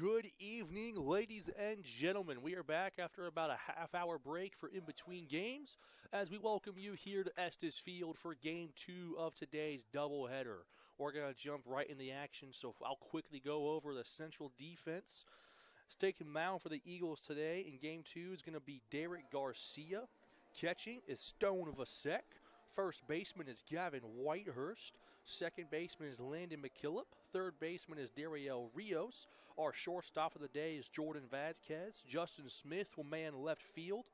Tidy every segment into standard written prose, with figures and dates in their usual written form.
Good evening, ladies and gentlemen. We are back after about a half-hour break for in-between games as we welcome you here to Estes Field for Game 2 of today's doubleheader. We're going to jump right in the action, so I'll quickly go over the Central defense. Taking mound for the Eagles today in Game 2 is going to be Derek Garcia. Catching is Stone Vasek. First baseman is Gavin Whitehurst. Second baseman is Landon McKillop. Third baseman is Dariel Rios. Our shortstop of the day is Jordan Vasquez. Justin Smith will man left field.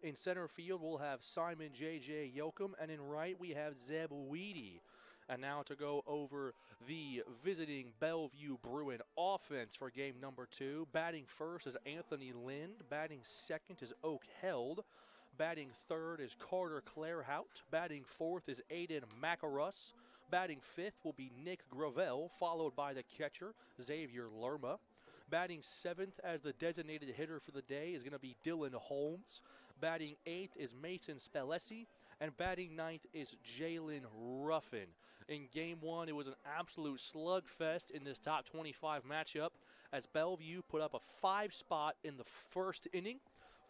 In center field, we'll have Simon J.J. Yoakum. And in right, we have Zeb Weedy. And now to go over the visiting Bellevue Bruin offense for game number 2. Batting first is Anthony Lind. Batting second is Oak Held. Batting third is Carter Clairhout. Batting fourth is Aiden Macarus. Batting fifth will be Nick Gravel, followed by the catcher, Xavier Lerma. Batting seventh as the designated hitter for the day is going to be Dylan Holmes. Batting eighth is Mason Spellesi. And batting ninth is Jalen Ruffin. In Game 1, it was an absolute slugfest in this top 25 matchup as Bellevue put up a 5-spot in the first inning,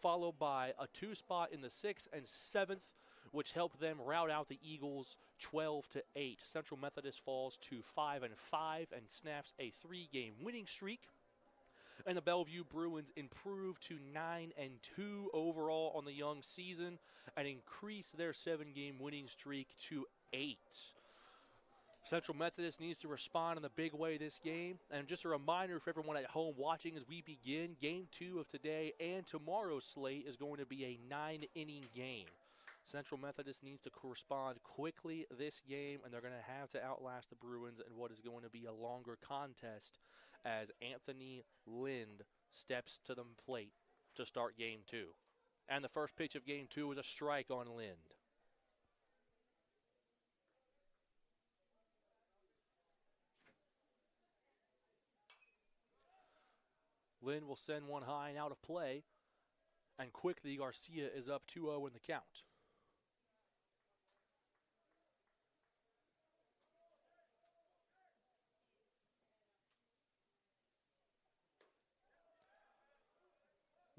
followed by a 2-spot in the 6th and 7th, which helped them rout out the Eagles 12-8. Central Methodist falls to 5-5 and snaps a 3-game winning streak. And the Bellevue Bruins improved to 9-2 overall on the young season and increased their 7-game winning streak to 8. Central Methodist needs to respond in the big way this game. And just a reminder for everyone at home watching as we begin, Game 2 of today and tomorrow's slate is going to be a 9-inning game. Central Methodist needs to respond quickly this game, and they're going to have to outlast the Bruins in what is going to be a longer contest as Anthony Lind steps to the plate to start Game 2. And the first pitch of Game 2 was a strike on Lind. Lind will send one high and out of play, and quickly Garcia is up 2-0 in the count.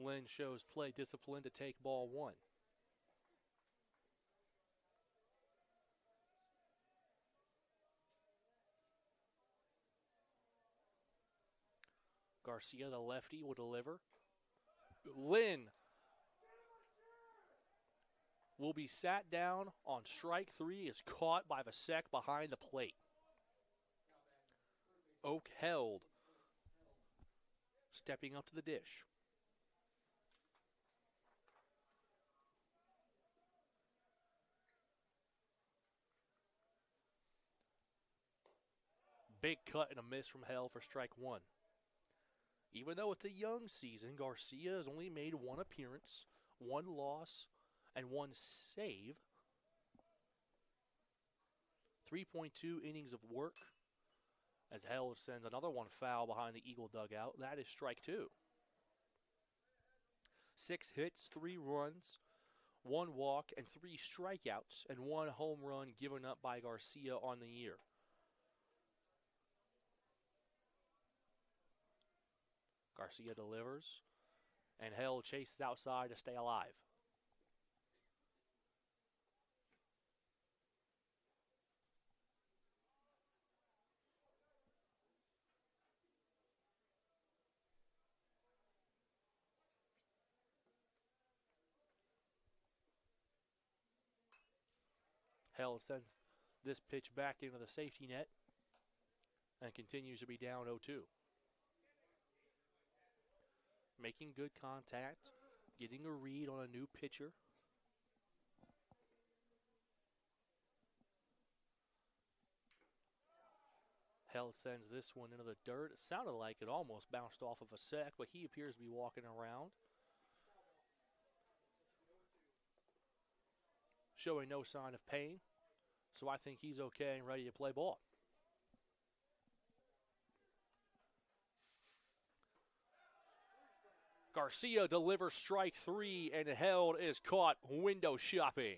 Lind shows play discipline to take ball 1. Garcia, the lefty, will deliver. Lind will be sat down on strike 3, is caught by Vasek behind the plate. Oak Held stepping up to the dish. Big cut and a miss from Held for strike 1. Even though it's a young season, Garcia has only made 1 appearance, 1 loss, and 1 save. 3.2 innings of work as Held sends another one foul behind the Eagle dugout. That is strike 2. 6 hits, 3 runs, 1 walk, and 3 strikeouts, and 1 home run given up by Garcia on the year. Garcia delivers, and Held chases outside to stay alive. Held sends this pitch back into the safety net and continues to be down 0-2. Making good contact, getting a read on a new pitcher. Held sends this one into the dirt. It sounded like it almost bounced off of a sack, but he appears to be walking around. Showing no sign of pain, so I think he's okay and ready to play ball. Garcia delivers strike 3, and Held is caught window shopping.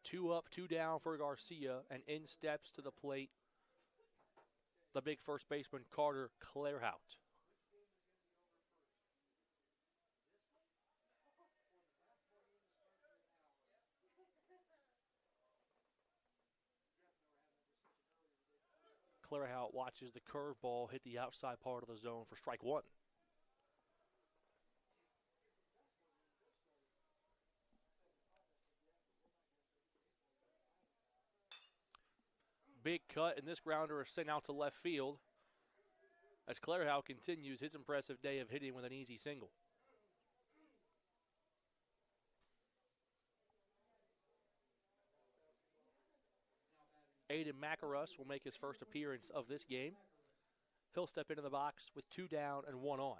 2 up, 2 down for Garcia, and in steps to the plate the big first baseman, Carter Clairhout. Clairhout watches the curveball hit the outside part of the zone for strike one. Big cut, and this grounder is sent out to left field as Clairhout continues his impressive day of hitting with an easy single. Aiden Macarus will make his first appearance of this game. He'll step into the box with 2 down and 1 on.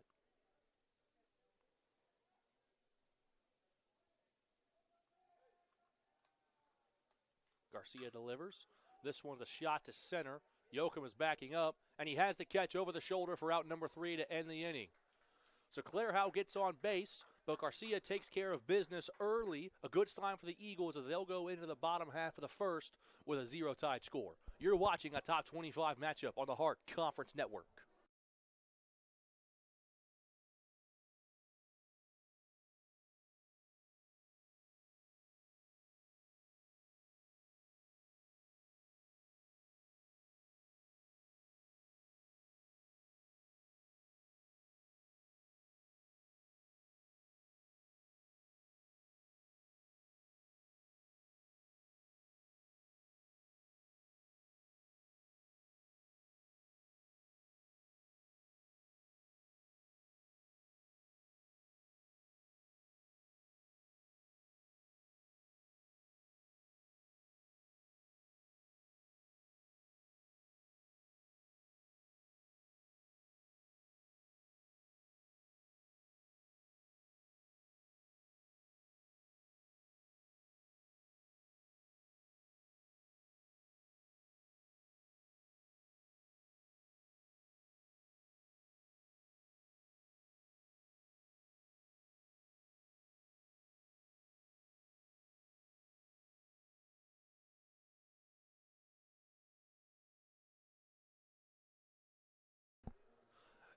Garcia delivers. This one's a shot to center. Yoakum is backing up, and he has the catch over the shoulder for out number 3 to end the inning. So Clairhout gets on base, but Garcia takes care of business early. A good sign for the Eagles as they'll go into the bottom half of the first with a 0-tied score. You're watching a top 25 matchup on the Hart Conference Network.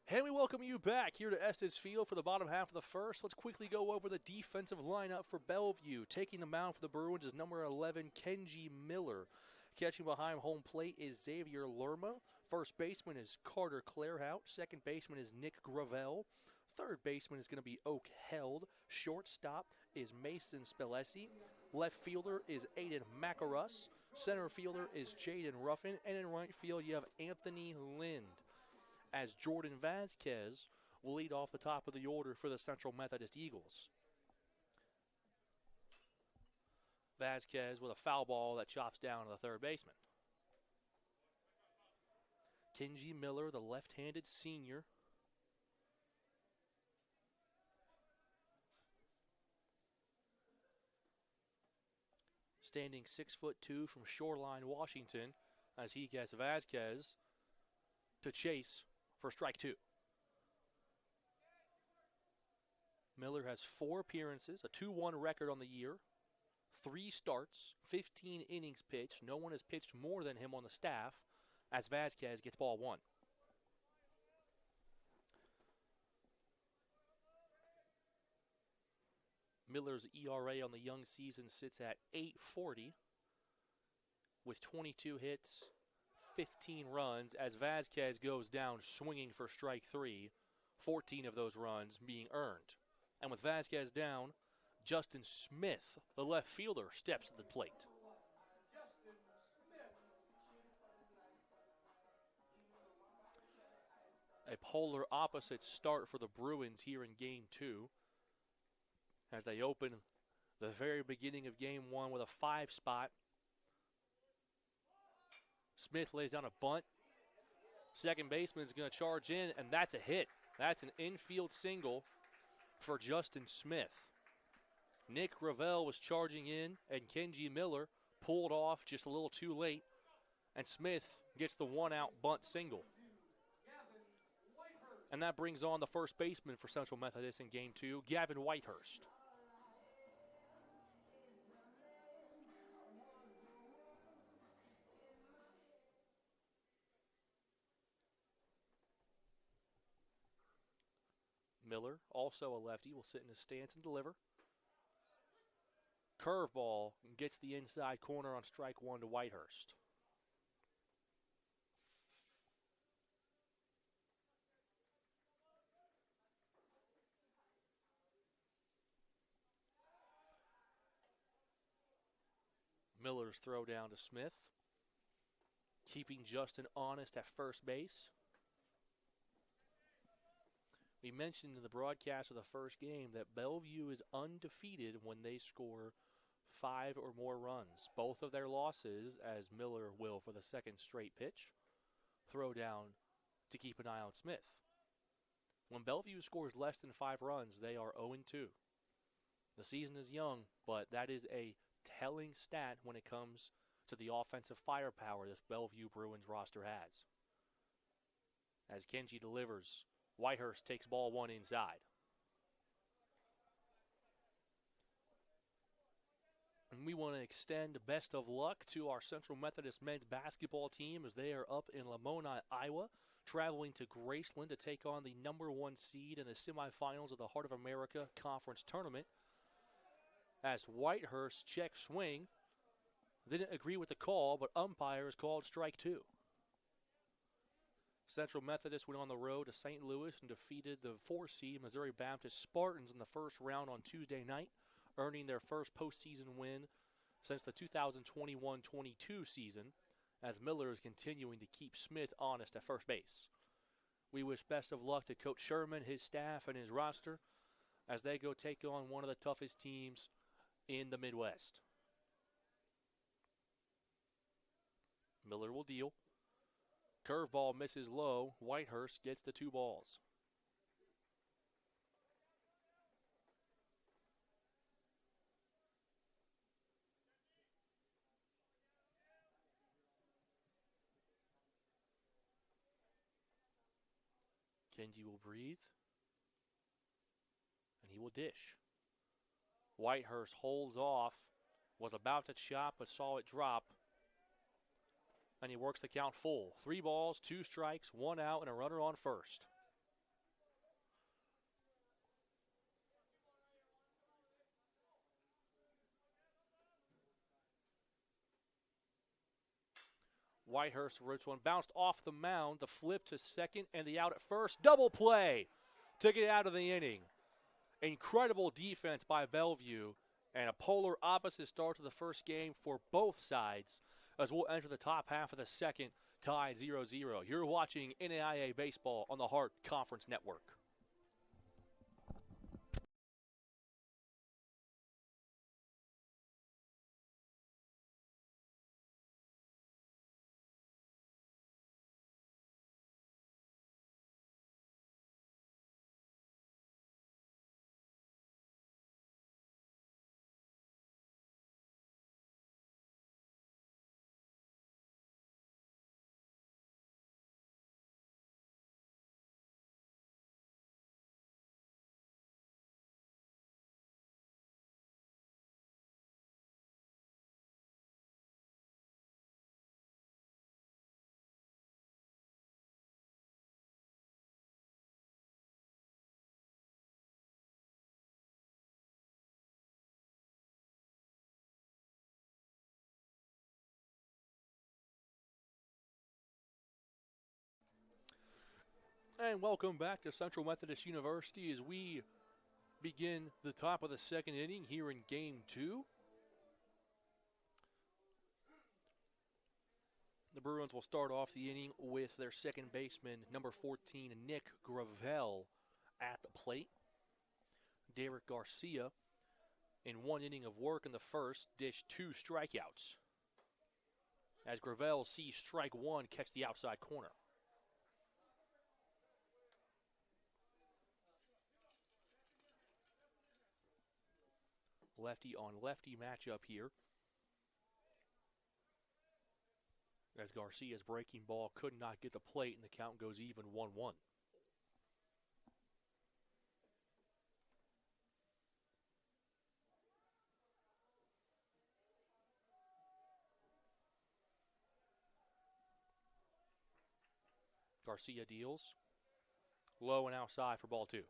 And we welcome you back here to Estes Field for the bottom half of the first. Let's quickly go over the defensive lineup for Bellevue. Taking the mound for the Bruins is number 11, Kenji Miller. Catching behind home plate is Xavier Lerma. First baseman is Carter Clairhout. Second baseman is Nick Gravel. Third baseman is going to be Oak Held. Shortstop is Mason Spilesi. Left fielder is Aiden Macarus. Center fielder is Jaden Ruffin. And in right field, you have Anthony Lind, as Jordan Vasquez will lead off the top of the order for the Central Methodist Eagles. Vasquez with a foul ball that chops down to the third baseman. Kenji Miller, the left-handed senior. Standing 6'2" from Shoreline, Washington, as he gets Vasquez to chase for strike 2. Miller has 4 appearances, a 2-1 record on the year, 3 starts, 15 innings pitched. No one has pitched more than him on the staff as Vasquez gets ball 1. Miller's ERA on the young season sits at .840 with 22 hits, 15 runs as Vasquez goes down swinging for strike 3, 14 of those runs being earned. And with Vasquez down, Justin Smith, the left fielder, steps to the plate. A polar opposite start for the Bruins here in Game 2 as they open the very beginning of Game 1 with a 5 spot. Smith lays down a bunt. Second baseman is going to charge in, and that's a hit. That's an infield single for Justin Smith. Nick Ravel was charging in, and Kenji Miller pulled off just a little too late, and Smith gets the 1-out bunt single. And that brings on the first baseman for Central Methodist in Game 2, Gavin Whitehurst. Miller, also a lefty, will sit in his stance and deliver. Curveball gets the inside corner on strike one to Whitehurst. Miller's throw down to Smith, keeping Justin Honest at first base. We mentioned in the broadcast of the first game that Bellevue is undefeated when they score 5 or more runs. Both of their losses, as Miller will for the second straight pitch, throw down to keep an eye on Smith. When Bellevue scores less than 5 runs, they are 0-2. The season is young, but that is a telling stat when it comes to the offensive firepower this Bellevue Bruins roster has. As Kenji delivers, Whitehurst takes ball 1 inside. And we want to extend best of luck to our Central Methodist men's basketball team as they are up in Lamoni, Iowa, traveling to Graceland to take on the number 1 seed in the semifinals of the Heart of America Conference Tournament. As Whitehurst check swing, didn't agree with the call, but umpires called strike 2. Central Methodist went on the road to St. Louis and defeated the 4 seed Missouri Baptist Spartans in the first round on Tuesday night, earning their first postseason win since the 2021-22 season, as Miller is continuing to keep Smith honest at first base. We wish best of luck to Coach Sherman, his staff, and his roster as they go take on one of the toughest teams in the Midwest. Miller will deal. Curveball misses low. Whitehurst gets the 2 balls. Kenji will breathe. And he will dish. Whitehurst holds off. Was about to chop but saw it drop. And he works the count full. 3 balls, 2 strikes, 1 out, and a runner on first. Whitehurst rips one, bounced off the mound, the flip to second, and the out at first. Double play to get out of the inning. Incredible defense by Bellevue, and a polar opposite start to the first game for both sides, as we'll enter the top half of the second, tied 0-0. You're watching NAIA Baseball on the Hart Conference Network. And welcome back to Central Methodist University as we begin the top of the second inning here in Game 2. The Bruins will start off the inning with their second baseman, number 14, Nick Gravel, at the plate. Derek Garcia, in 1 inning of work in the first, dished 2 strikeouts. As Gravel sees strike 1 catch the outside corner. Lefty on lefty matchup here. As Garcia's breaking ball could not get the plate and the count goes even 1-1. Garcia deals. Low and outside for ball 2.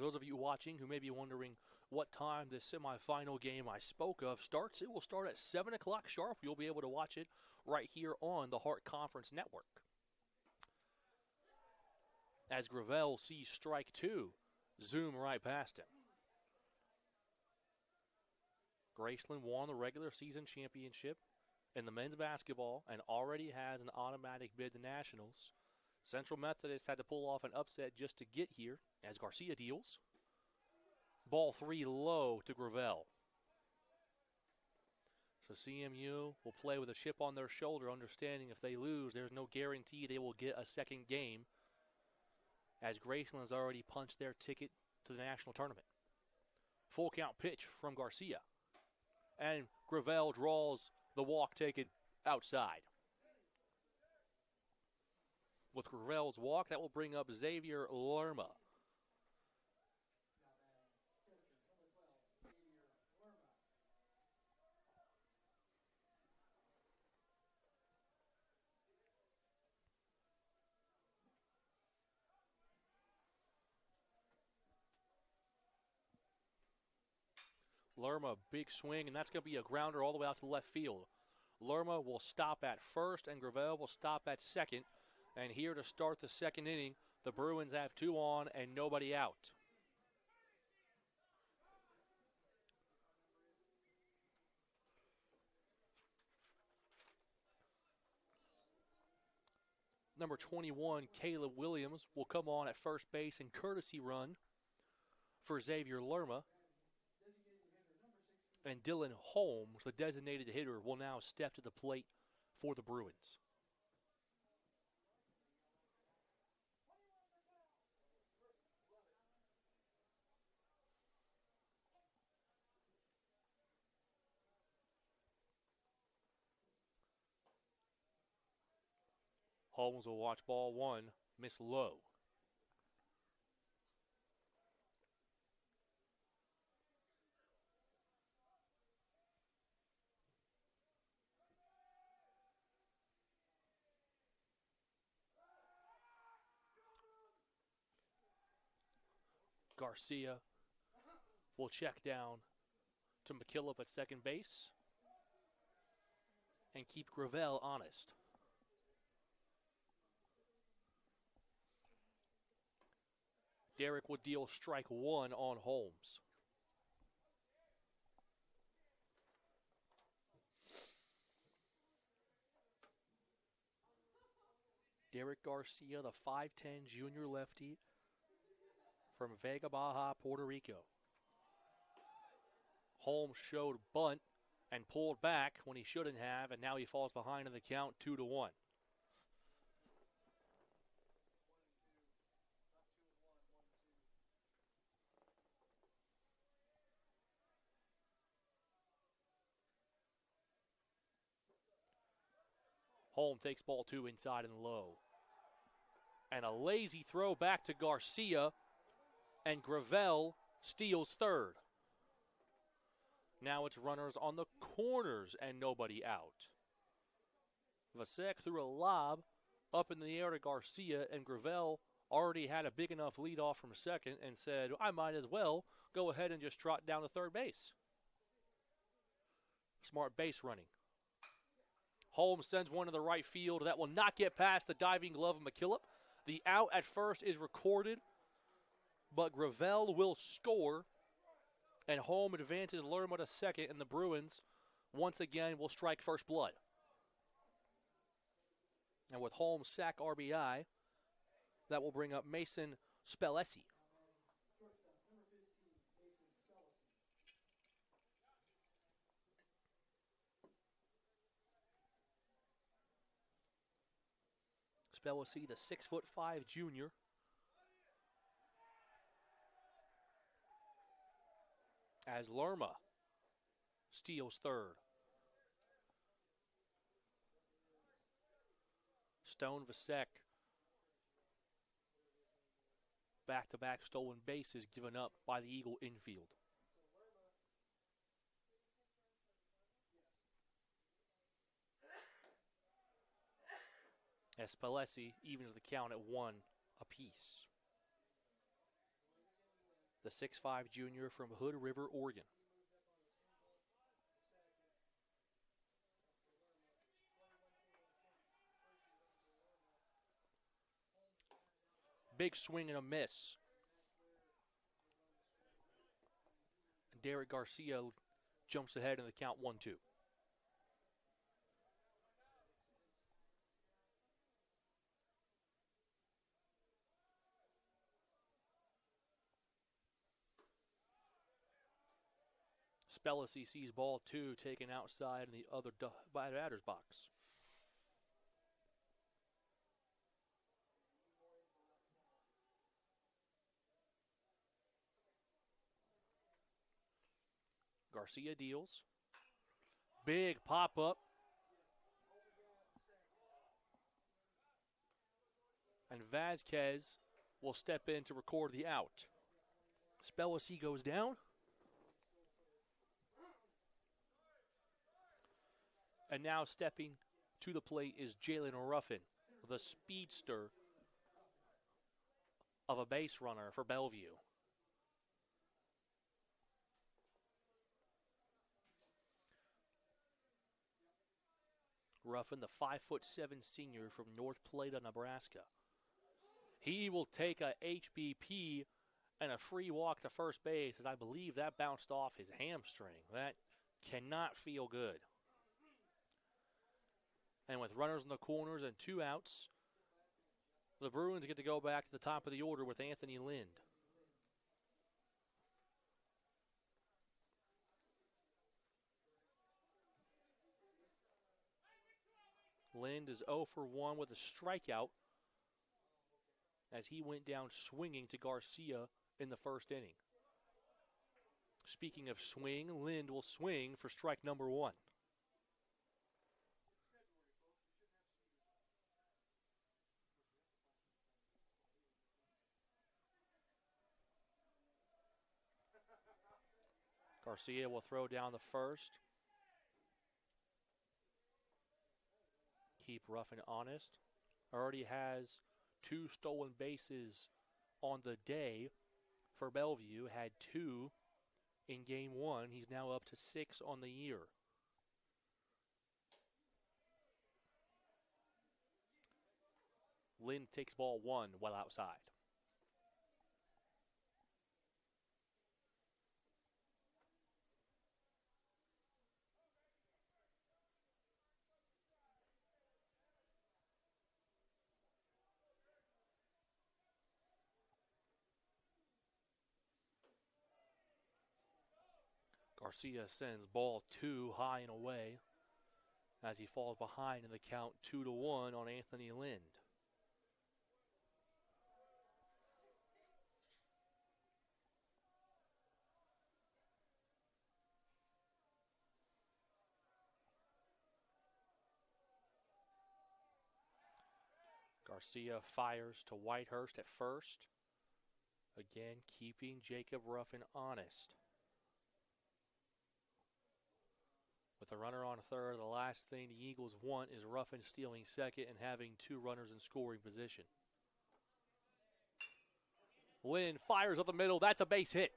For those of you watching who may be wondering what time the semifinal game I spoke of starts, it will start at 7 o'clock sharp. You'll be able to watch it right here on the Hart Conference Network. As Gravel sees strike two, zoom right past him. Graceland won the regular season championship in the men's basketball and already has an automatic bid to nationals. Central Methodist had to pull off an upset just to get here as Garcia deals. Ball three low to Gravel. So CMU will play with a chip on their shoulder, understanding if they lose, there's no guarantee they will get a second game, as Graceland has already punched their ticket to the national tournament. Full count pitch from Garcia. And Gravel draws the walk taken outside. With Gravel's walk, that will bring up Xavier Lerma. Lerma, big swing, and that's going to be a grounder all the way out to left field. Lerma will stop at first, and Gravel will stop at second. And here to start the second inning, the Bruins have 2 on and nobody out. Number 21, Caleb Williams, will come on at first base and courtesy run for Xavier Lerma. And Dylan Holmes, the designated hitter, will now step to the plate for the Bruins. Holmes will watch ball one, miss low. Garcia will check down to McKillop at second base and keep Gravel honest. Derek would deal strike one on Holmes. Derek Garcia, the 5'10 junior lefty from Vega Baja, Puerto Rico. Holmes showed bunt and pulled back when he shouldn't have, and now he falls behind in the count 2-1. Holmes takes ball two inside and low. And a lazy throw back to Garcia, and Gravel steals third. Now it's runners on the corners and nobody out. Vasek threw a lob up in the air to Garcia, and Gravel already had a big enough lead off from second and said, I might as well go ahead and just trot down to third base. Smart base running. Holmes sends one to the right field. That will not get past the diving glove of McKillop. The out at first is recorded, but Gravel will score, and Holmes advances Lerma to second, and the Bruins once again will strike first blood. And with Holmes' sack RBI, that will bring up Mason Spellesi. Spellesi, the 6'5" junior. As Lerma steals third. Stone Vasek. Back-to-back stolen bases given up by the Eagle infield. As Spellesi evens the count at 1 apiece. the 6'5 junior from Hood River, Oregon. Big swing and a miss. Derek Garcia jumps ahead in the count 1-2. Spellacy sees ball 2 taken outside in the other batter's box. Garcia deals. Big pop-up. And Vasquez will step in to record the out. Spellacy goes down. And now stepping to the plate is Jalen Ruffin, the speedster of a base runner for Bellevue. Ruffin, the 5'7" senior from North Plata, Nebraska. He will take a HBP and a free walk to first base, as I believe that bounced off his hamstring. That cannot feel good. And with runners in the corners and 2 outs, the Bruins get to go back to the top of the order with Anthony Lind. Lind is 0 for 1 with a strikeout as he went down swinging to Garcia in the first inning. Speaking of swing, Lind will swing for strike number 1. Garcia will throw down the first. Keep Ruffin honest. Already has 2 stolen bases on the day for Bellevue. Had 2 in game 1. He's now up to 6 on the year. Lind takes ball 1 well outside. Garcia sends ball 2 high and away as he falls behind in the count 2-1 on Anthony Lind. Garcia fires to Whitehurst at first. Again, keeping Jacob Ruffin honest. With a runner on third, the last thing the Eagles want is Ruffin stealing second and having 2 runners in scoring position. Lind fires up the middle. That's a base hit.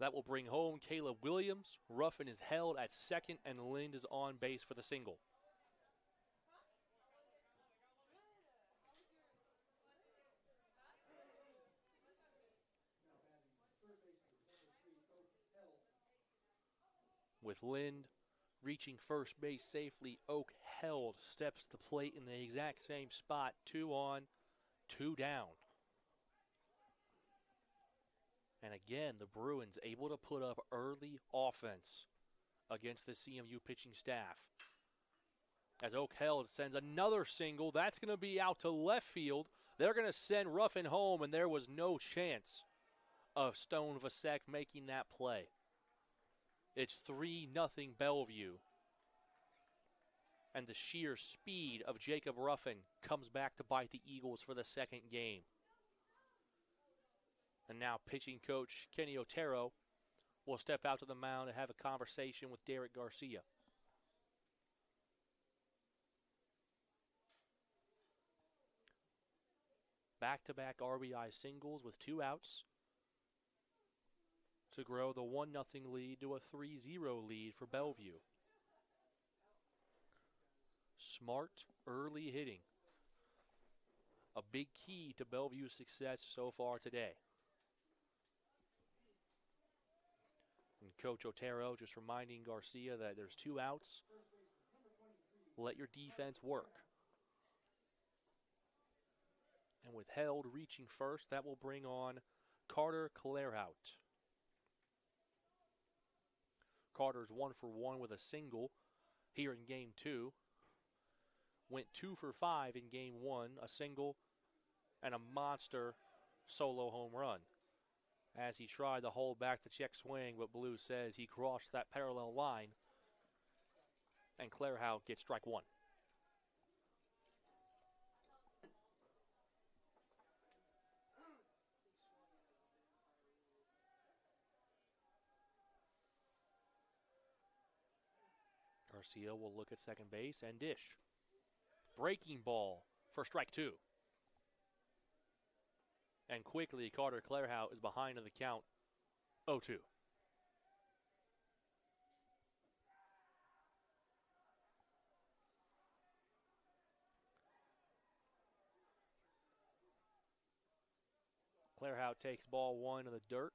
That will bring home Caleb Williams. Ruffin is held at second, and Lind is on base for the single. With Lind reaching first base safely, Oak Held steps to the plate in the exact same spot. 2 on, 2 down. And again, the Bruins able to put up early offense against the CMU pitching staff. As Oak Held sends another single, that's going to be out to left field. They're going to send Ruffin home, and there was no chance of Stone Vasek making that play. It's 3-0 Bellevue. And the sheer speed of Jacob Ruffin comes back to bite the Eagles for the second game. And now pitching coach Kenny Otero will step out to the mound and have a conversation with Derek Garcia. back-to-back RBI singles with 2 outs to grow the 1-0 lead to a 3-0 lead for Bellevue. Smart early hitting, a big key to Bellevue's success so far today. And Coach Otero just reminding Garcia that there's 2 outs. Let your defense work. And with Held reaching first, that will bring on Carter Clairhout. Carter's 1 for 1 with a single here in Game 2. Went 2 for 5 in Game 1, a single and a monster solo home run. As he tried to hold back the check swing, but Blue says he crossed that parallel line, and Clairhout gets strike 1. Garcia will look at second base and dish. Breaking ball for strike 2. And quickly, Carter Clairhout is behind in the count, 0-2. Clairhout takes ball 1 in the dirt.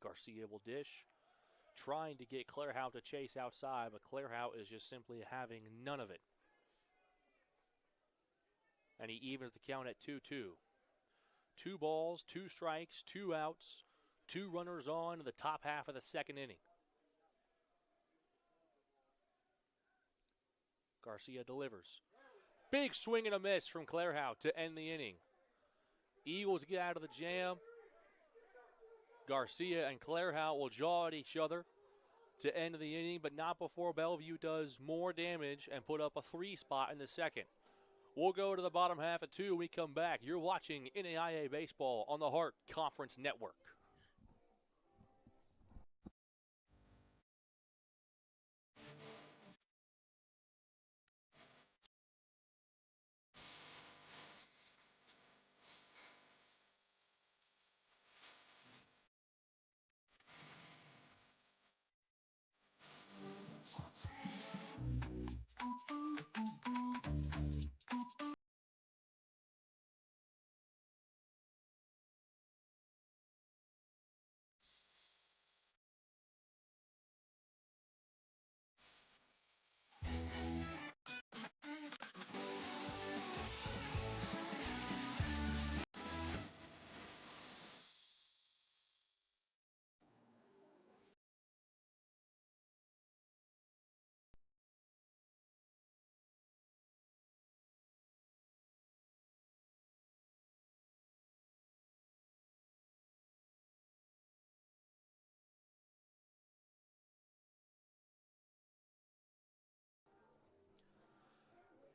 Garcia will dish, trying to get Clairhout to chase outside, but Clairhout is just simply having none of it. And he evens the count at 2-2. 2 balls, 2 strikes, 2 outs, 2 runners on in the top half of the second inning. Garcia delivers. Big swing and a miss from Clairhout to end the inning. Eagles get out of the jam. Garcia and Clairhout will jaw at each other to end the inning, but not before Bellevue does more damage and put up a 3 spot in the second. We'll go to the bottom half at 2 when we come back. You're watching NAIA Baseball on the Hart Conference Network.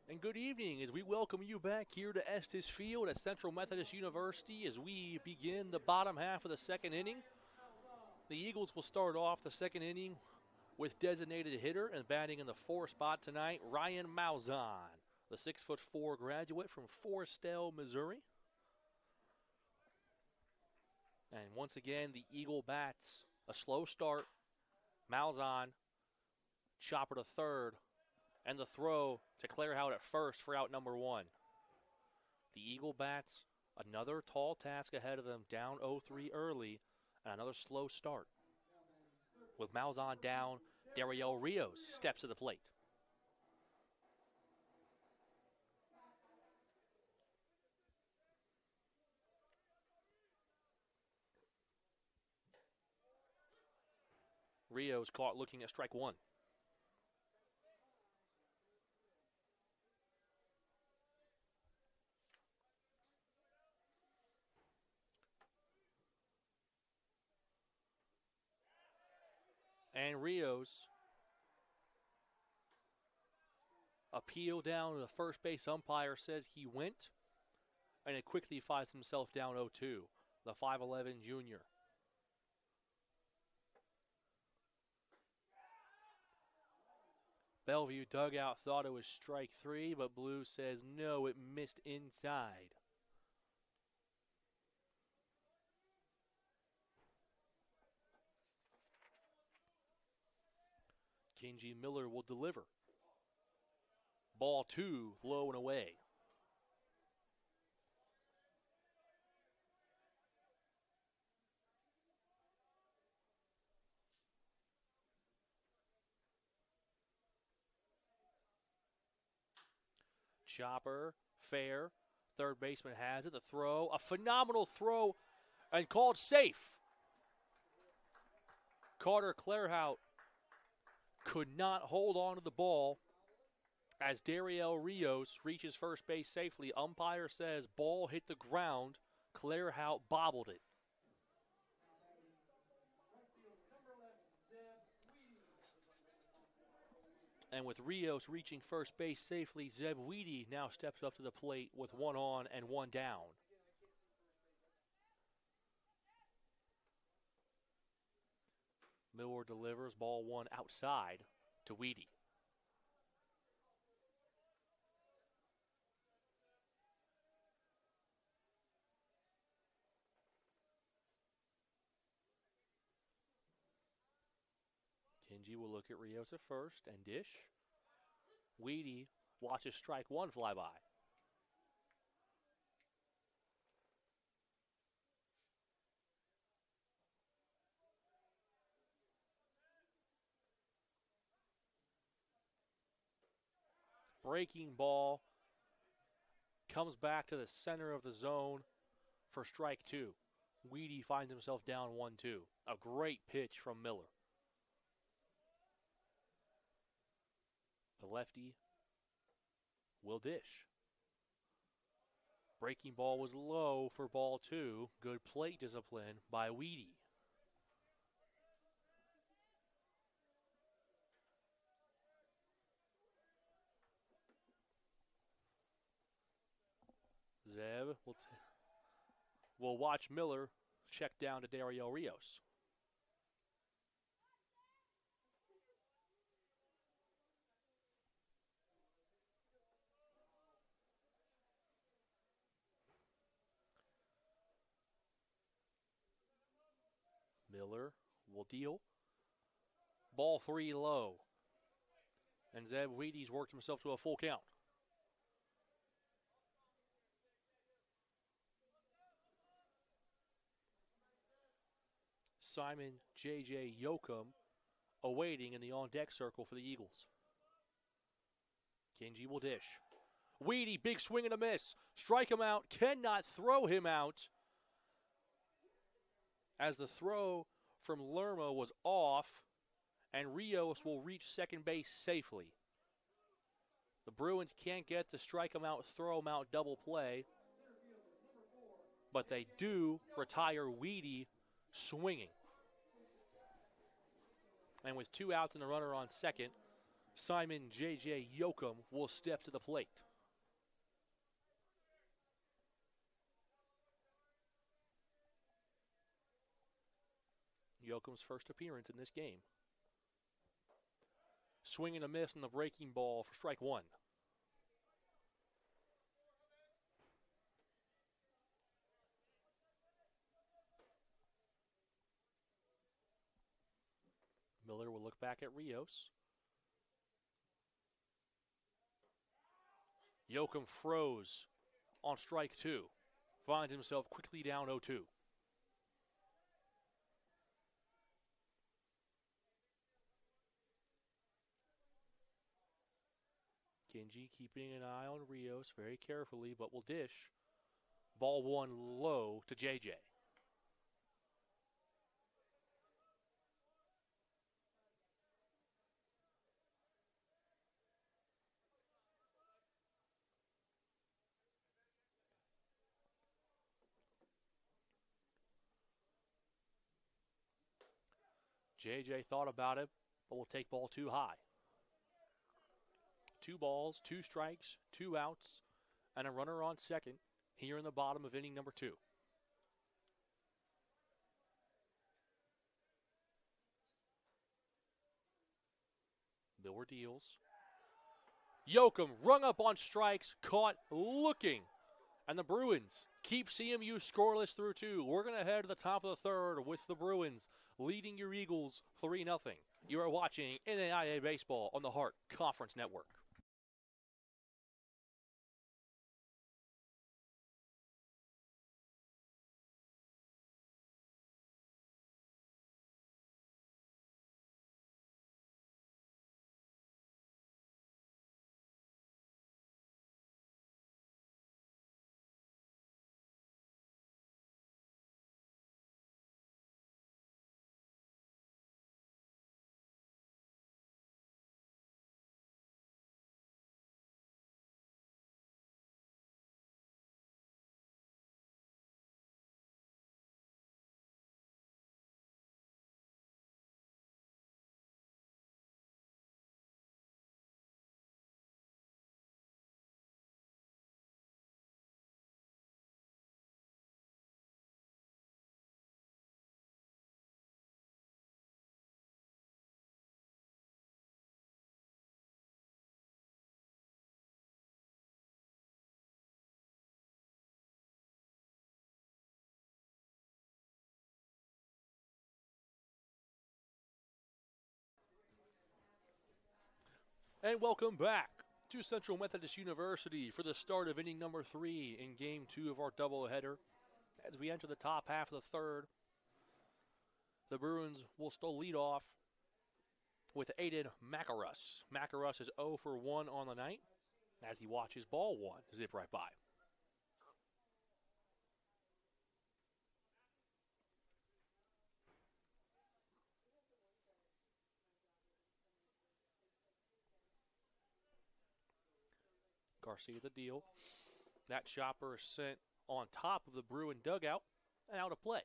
And good evening as we welcome you back here to Estes Field at Central Methodist University as we begin the bottom half of the second inning. The Eagles will start off the second inning with designated hitter and batting in the 4 spot tonight, Ryan Malzahn, the 6'4" graduate from Forestell, Missouri. And once again, the Eagle bats a slow start. Malzahn, chopper to third, and the throw to Clairhout at first for out number 1. The Eagle bats another tall task ahead of them, down 0-3 early, and another slow start. With Malzahn down, Dariel Rios steps to the plate. Rios caught looking at strike 1. And Rios Appeal down to the first base umpire says he went, and it quickly finds himself down 0-2, the 5'11 junior. Bellevue dugout thought it was strike 3, but Blue says no, it missed inside. Kenji Miller will deliver. Ball 2, low and away. Chopper, fair. Third baseman has it. The throw, a phenomenal throw, and called safe. Carter Clairhout could not hold on to the ball as Dariel Rios reaches first base safely. Umpire says ball hit the ground. Clairhout bobbled it. And with Rios reaching first base safely, Zeb Weedy now steps up to the plate with one on and one down. Miller delivers ball 1 outside to Weedy. Kenji will look at Rios at first and dish. Weedy watches strike 1 fly by. Breaking ball comes back to the center of the zone for strike 2. Weedy finds himself down 1-2. A great pitch from Miller. The lefty will dish. Breaking ball was low for ball 2. Good plate discipline by Weedy. Zeb will watch Miller check down to Dario Rios. Miller will deal. Ball 3 low. And Zeb Weedy's worked himself to a full count. Simon J.J. Yoakum awaiting in the on-deck circle for the Eagles. Kenji will dish. Weedy, big swing and a miss. Strike him out, cannot throw him out. As the throw from Lerma was off, and Rios will reach second base safely. The Bruins can't get the strike him out, throw him out double play, but they do retire Weedy swinging. And with 2 outs and a runner on second, Simon J.J. Yoakum will step to the plate. Yoakum's first appearance in this game. Swing and a miss on the breaking ball for strike 1. Miller will look back at Rios. Yoakum froze on strike 2. Finds himself quickly down 0-2. Kenji keeping an eye on Rios very carefully, but will dish. Ball 1 low to JJ. JJ thought about it, but will take ball 2 high. 2 balls, 2 strikes, 2 outs, and a runner on second here in the bottom of inning number 2. Miller deals. Yoakum rung up on strikes, caught looking. And the Bruins keep CMU scoreless through 2. We're going to head to the top of the third with the Bruins leading your Eagles 3-0. You are watching NAIA Baseball on the Hart Conference Network. And welcome back to Central Methodist University for the start of inning number 3 in game 2 of our doubleheader. As we enter the top half of the third, the Bruins will still lead off with Aiden Makarus. Makarus is 0 for 1 on the night as he watches ball 1 zip right by. Garcia the deal. That chopper is sent on top of the Bruin dugout and out of play.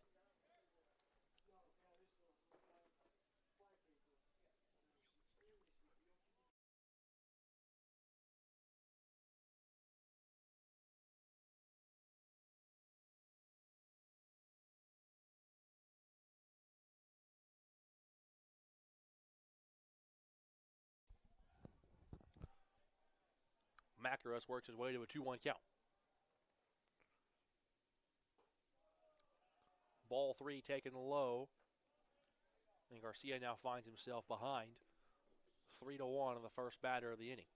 Makarus works his way to a 2-1 count. Ball 3 taken low. And Garcia now finds himself behind 3-1 on the first batter of the inning.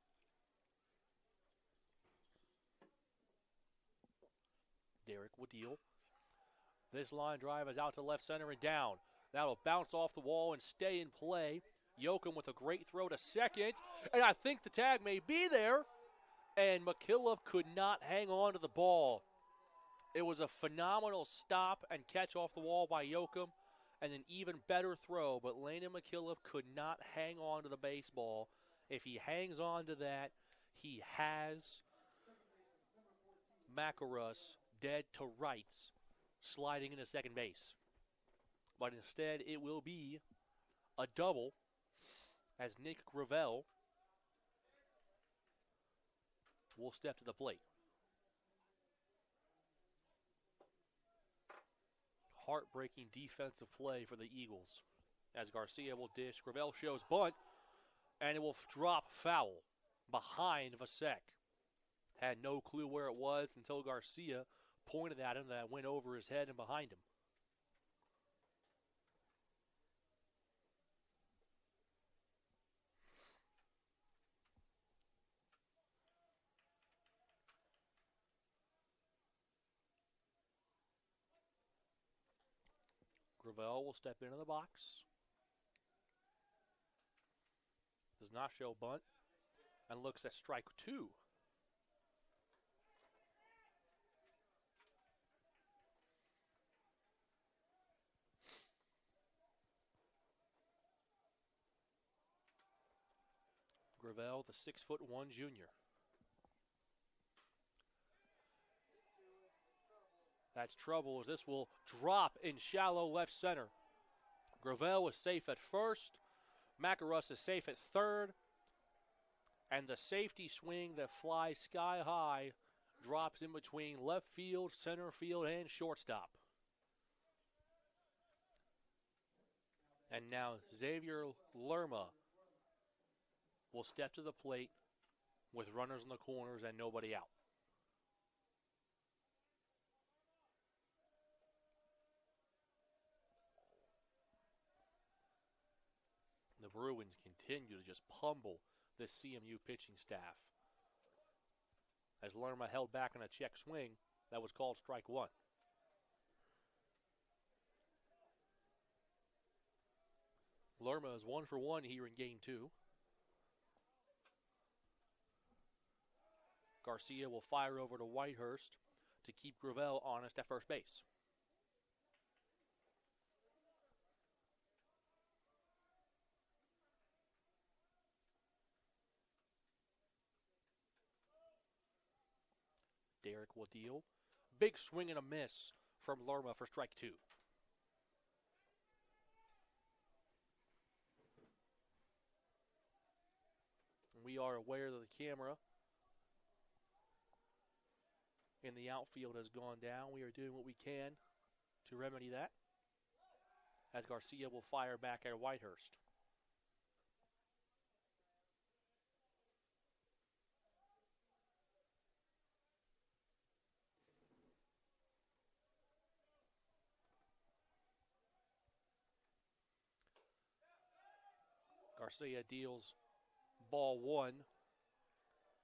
Derek will deal. This line drive is out to left center and down. That'll bounce off the wall and stay in play. Yoakum with a great throw to second. And I think the tag may be there. And McKillop could not hang on to the ball. It was a phenomenal stop and catch off the wall by Yoakum, and an even better throw, but Landon McKillop could not hang on to the baseball. If he hangs on to that, he has Makarus dead to rights, sliding into second base. But instead, it will be a double as Nick Gravel will step to the plate. Heartbreaking defensive play for the Eagles as Garcia will dish. Gravel shows bunt, and it will drop foul behind Vasek. Had no clue where it was until Garcia pointed at him. That went over his head and behind him. Gravel will step into the box. Does not show bunt and looks at strike 2. Gravel, the 6'1" junior. That's trouble as this will drop in shallow left center. Gravel is safe at first. Makarus is safe at third. And the safety swing that flies sky high drops in between left field, center field, and shortstop. And now Xavier Lerma will step to the plate with runners in the corners and nobody out. The Bruins continue to just pummel the CMU pitching staff. As Lerma held back on a check swing, that was called strike one. Lerma is 1 for 1 here in game 2. Garcia will fire over to Whitehurst to keep Gravel honest at first base. Derek will deal. Big swing and a miss from Lerma for strike 2. We are aware that the camera in the outfield has gone down. We are doing what we can to remedy that, as Garcia will fire back at Whitehurst. Garcia deals ball 1,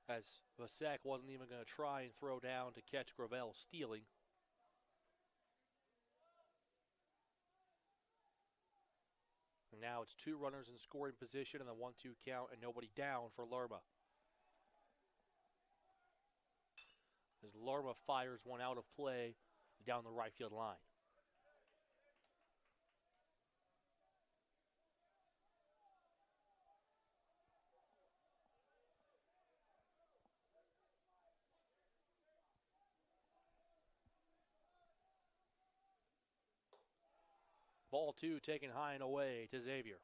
as Vasek wasn't even going to try and throw down to catch Gravel stealing. And now it's 2 runners in scoring position and a 1-2 count and nobody down for Lerma. As Lerma fires one out of play down the right field line. Ball 2 taken high and away to Xavier.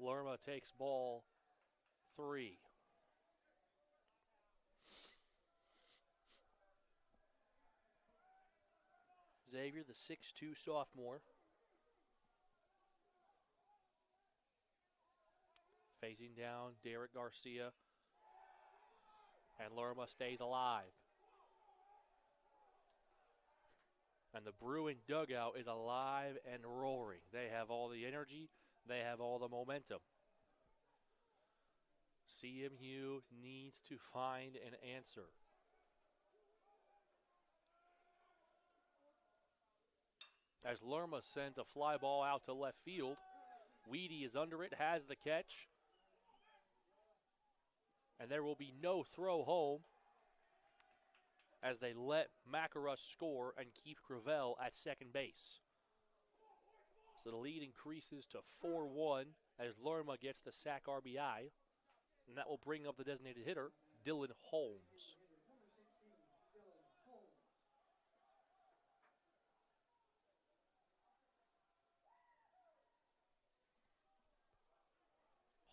Lerma takes ball 3. Xavier, the 6'2 sophomore, facing down Derek Garcia, and Lerma stays alive. And the Bruin dugout is alive and roaring. They have all the energy, they have all the momentum. CMU needs to find an answer. As Lerma sends a fly ball out to left field, Weedy is under it, has the catch, and there will be no throw home as they let Makarus score and keep Gravel at second base. So the lead increases to 4-1 as Lerma gets the sac RBI, and that will bring up the designated hitter, Dylan Holmes.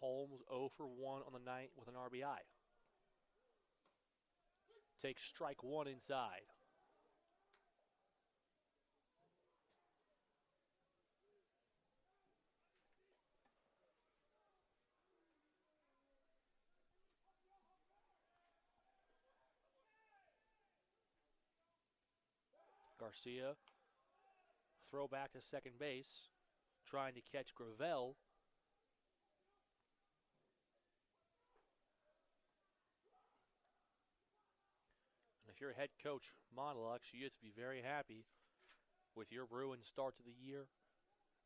Holmes 0 for 1 on the night with an RBI. Takes strike 1 inside. Garcia, throw back to second base, trying to catch Gravel. If you're head coach Montelux, you have to be very happy with your Bruins start to the year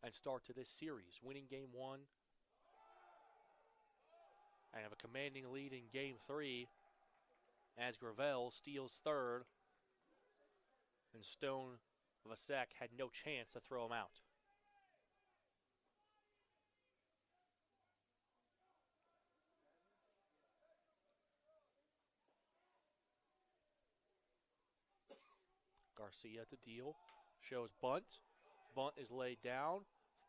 and start to this series. Winning game 1 and have a commanding lead in game 3 as Gravel steals third and Stone Vasek had no chance to throw him out. Garcia to deal. Shows bunt. Bunt is laid down.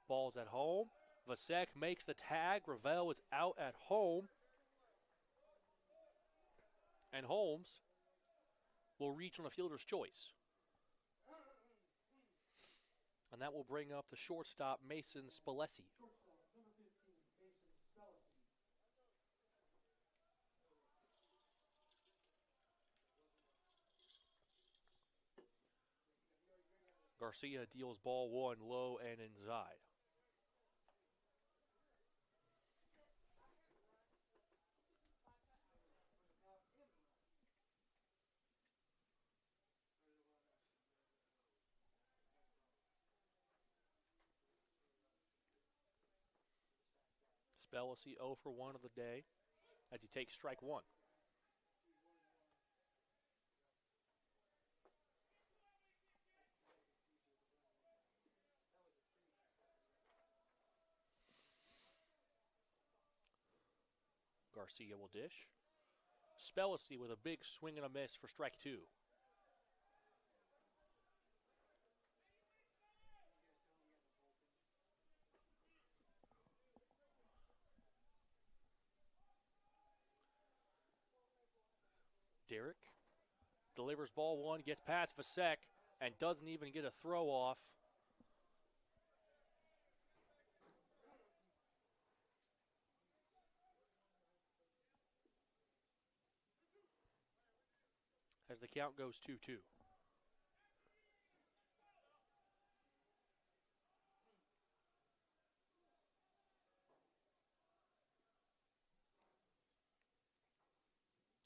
Ball's at home. Vasek makes the tag. Ravel is out at home. And Holmes will reach on a fielder's choice. And that will bring up the shortstop, Mason Spalesi. Garcia deals ball one low and inside. Spalesi 0 for 1 of the day as he takes strike one. Garcia will dish. Spalesi with a big swing and a miss for strike two. Derek delivers ball one, gets past Vasek, and doesn't even get a throw off. As the count goes 2-2.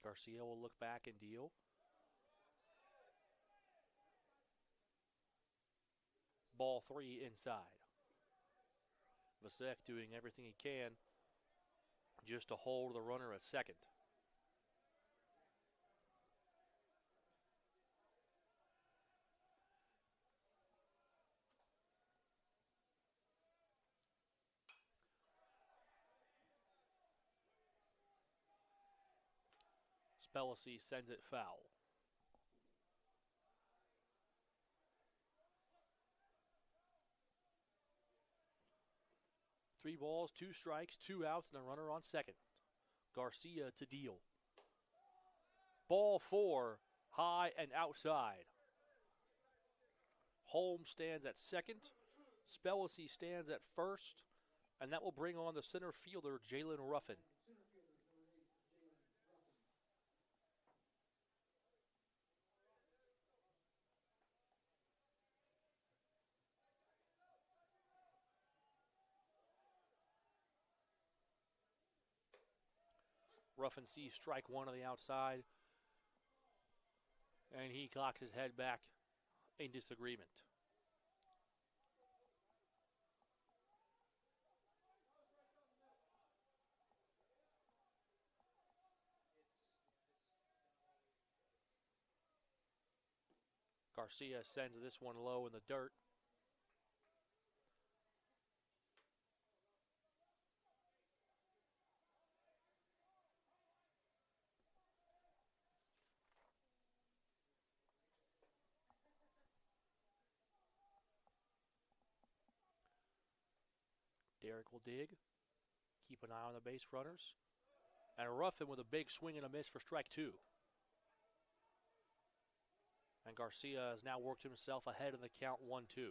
Garcia will look back and deal. Ball three inside. Vasek doing everything he can just to hold the runner at second. Spalesi sends it foul. Three balls, two strikes, 2 outs, and a runner on second. Garcia to deal. Ball four, high and outside. Holmes stands at second. Spalesi stands at first. And that will bring on the center fielder, Jalen Ruffin. Ruffin sees strike one on the outside, and he cocks his head back in disagreement. Garcia sends this one low in the dirt. Derek will dig. Keep an eye on the base runners. And Ruffin with a big swing and a miss for strike two. And Garcia has now worked himself ahead in the count 1-2.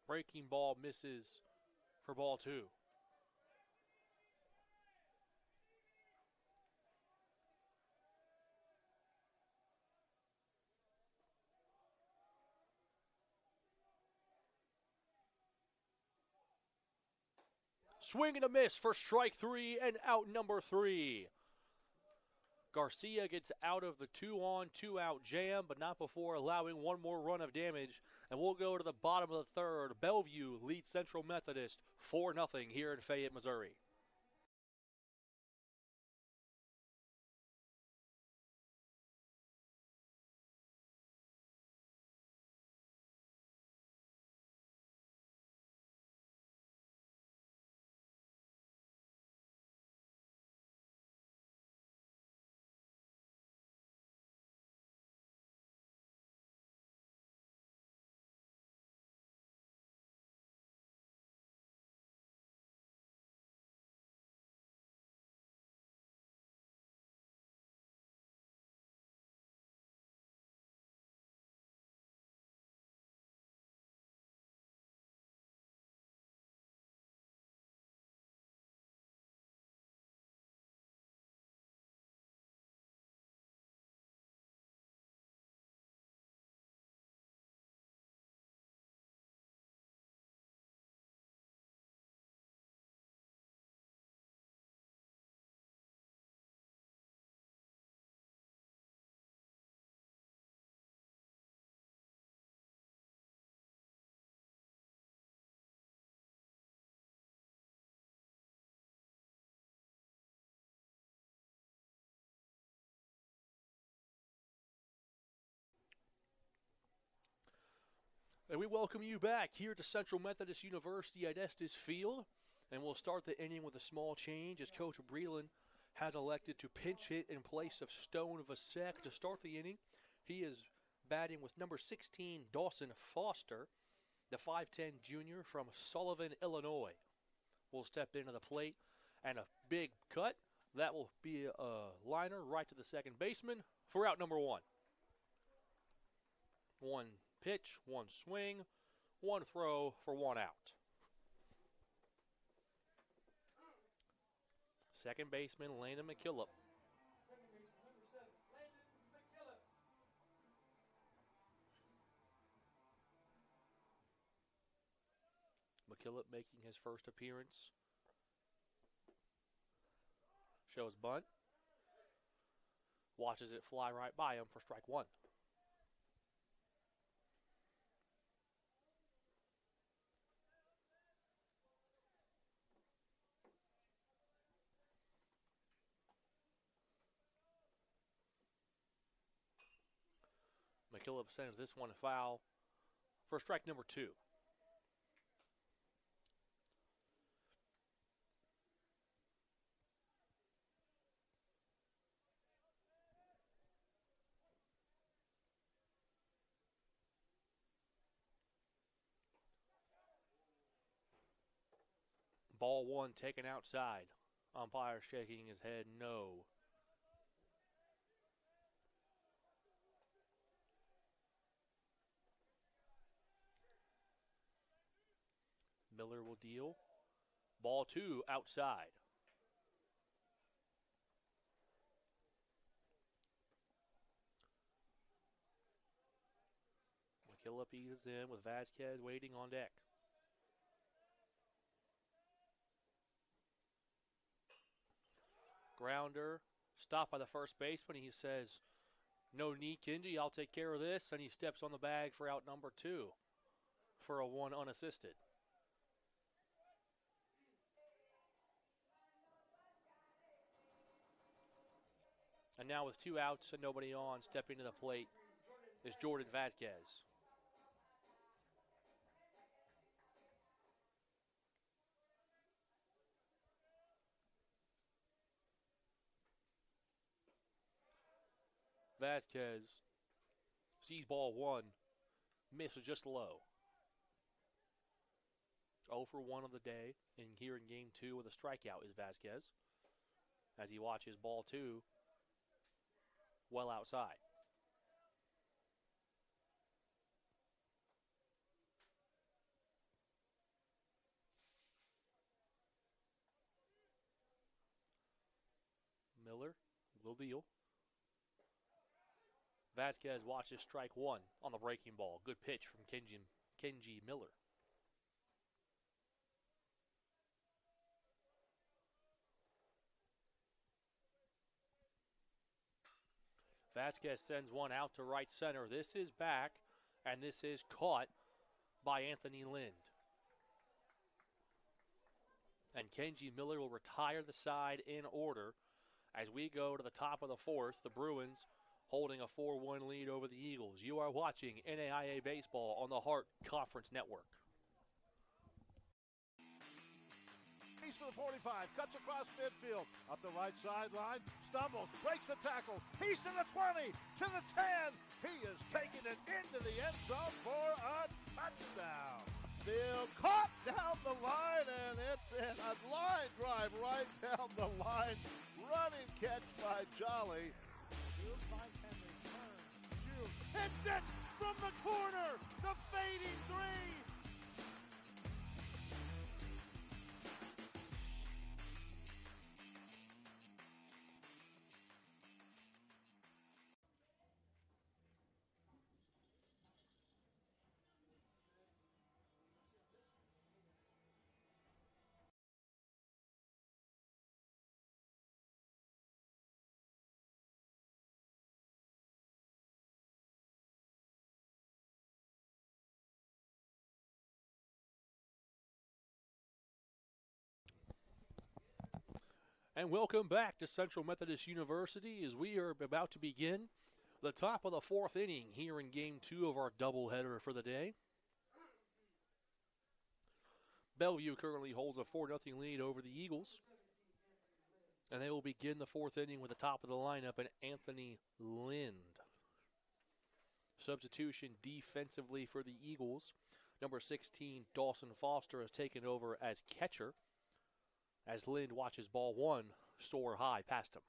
Breaking ball misses for ball two. Swing and a miss for strike three and out number three. Garcia gets out of the 2-on, 2-out jam, but not before allowing one more run of damage. And we'll go to the bottom of the third. Bellevue leads Central Methodist 4-0 here in Fayette, Missouri. And we welcome you back here to Central Methodist University at Estes Field. And we'll start the inning with a small change as Coach Breland has elected to pinch hit in place of Stone Vasek to start the inning. He is batting with number 16, Dawson Foster, the 5'10 junior from Sullivan, Illinois. Will step into the plate and a big cut. That will be a liner right to the second baseman for out number one. One pitch, one swing, one throw for one out. Second baseman Landon McKillop. McKillop making his first appearance. Shows bunt. Watches it fly right by him for strike one. McKillop sends this one foul for strike number two. Ball one taken outside. Umpire shaking his head no. Miller will deal. Ball two outside. McKillop eases in with Vasquez waiting on deck. Grounder, stopped by the first baseman. He says, no need, Kenji, I'll take care of this. And he steps on the bag for out number two for a one unassisted. And now with two outs and nobody on, stepping to the plate is Jordan Vasquez. Vasquez sees ball one, misses just low. 0 for 1 of the day in here in game two with a strikeout is Vasquez as he watches ball two well outside. Miller will deal. Vasquez watches strike one on the breaking ball. Good pitch from Kenji Miller. Vasquez sends one out to right center. This is back, and this is caught by Anthony Lind. And Kenji Miller will retire the side in order as we go to the top of the fourth. The Bruins holding a 4-1 lead over the Eagles. You are watching NAIA Baseball on the Hart Conference Network. He's for the 45, cuts across midfield, up the right sideline, stumbles, breaks the tackle. He's to the 20, to the 10. He is taking it into the end zone for a touchdown. Still caught down the line, and it's in a line drive right down the line. Running catch by Jolly. Fields finds Henry, turns, shoots, hits it from the corner. The fading three. And welcome back to Central Methodist University as we are about to begin the top of the fourth inning here in game two of our doubleheader for the day. Bellevue currently holds a 4-0 lead over the Eagles. And they will begin the fourth inning with the top of the lineup and Anthony Lind. Substitution defensively for the Eagles. Number 16, Dawson Foster, has taken over as catcher as Lind watches ball one soar high past him.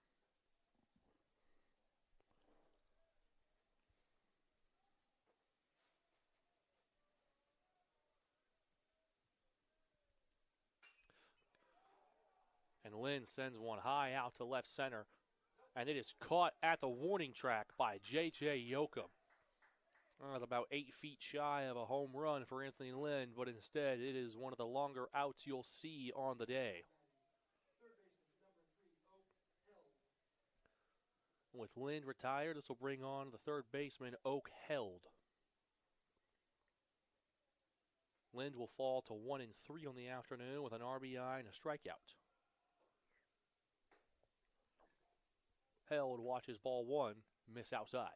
And Lind sends one high out to left center, and it is caught at the warning track by J.J. Yoakum. That was about 8 feet shy of a home run for Anthony Lind, but instead it is one of the longer outs you'll see on the day. With Lind retired, this will bring on the third baseman, Oak Held. Lind will fall to 1-3 on the afternoon with an RBI and a strikeout. Held watches ball one miss outside.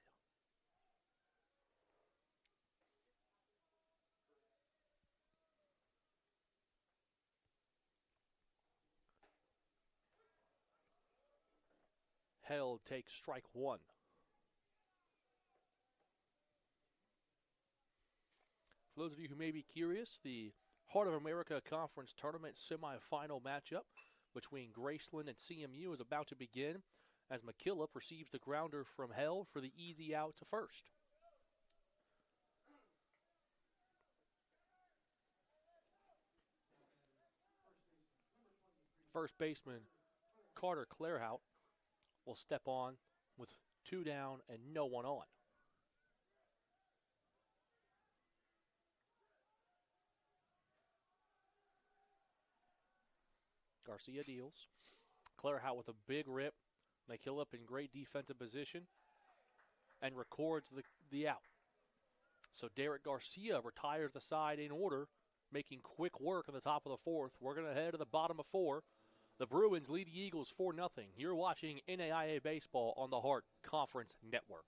Held takes strike one. For those of you who may be curious, the Heart of America Conference Tournament semifinal matchup between Graceland and CMU is about to begin as McKillop receives the grounder from Held for the easy out to first. First baseman Carter Clairhout will step on with 2 down and no one on. Garcia deals. Clairhout with a big rip. McKillop in great defensive position and records the out. So Derek Garcia retires the side in order, making quick work on the top of the fourth. We're going to head to the bottom of 4. The Bruins lead the Eagles 4-0. You're watching NAIA Baseball on the Heart Conference Network.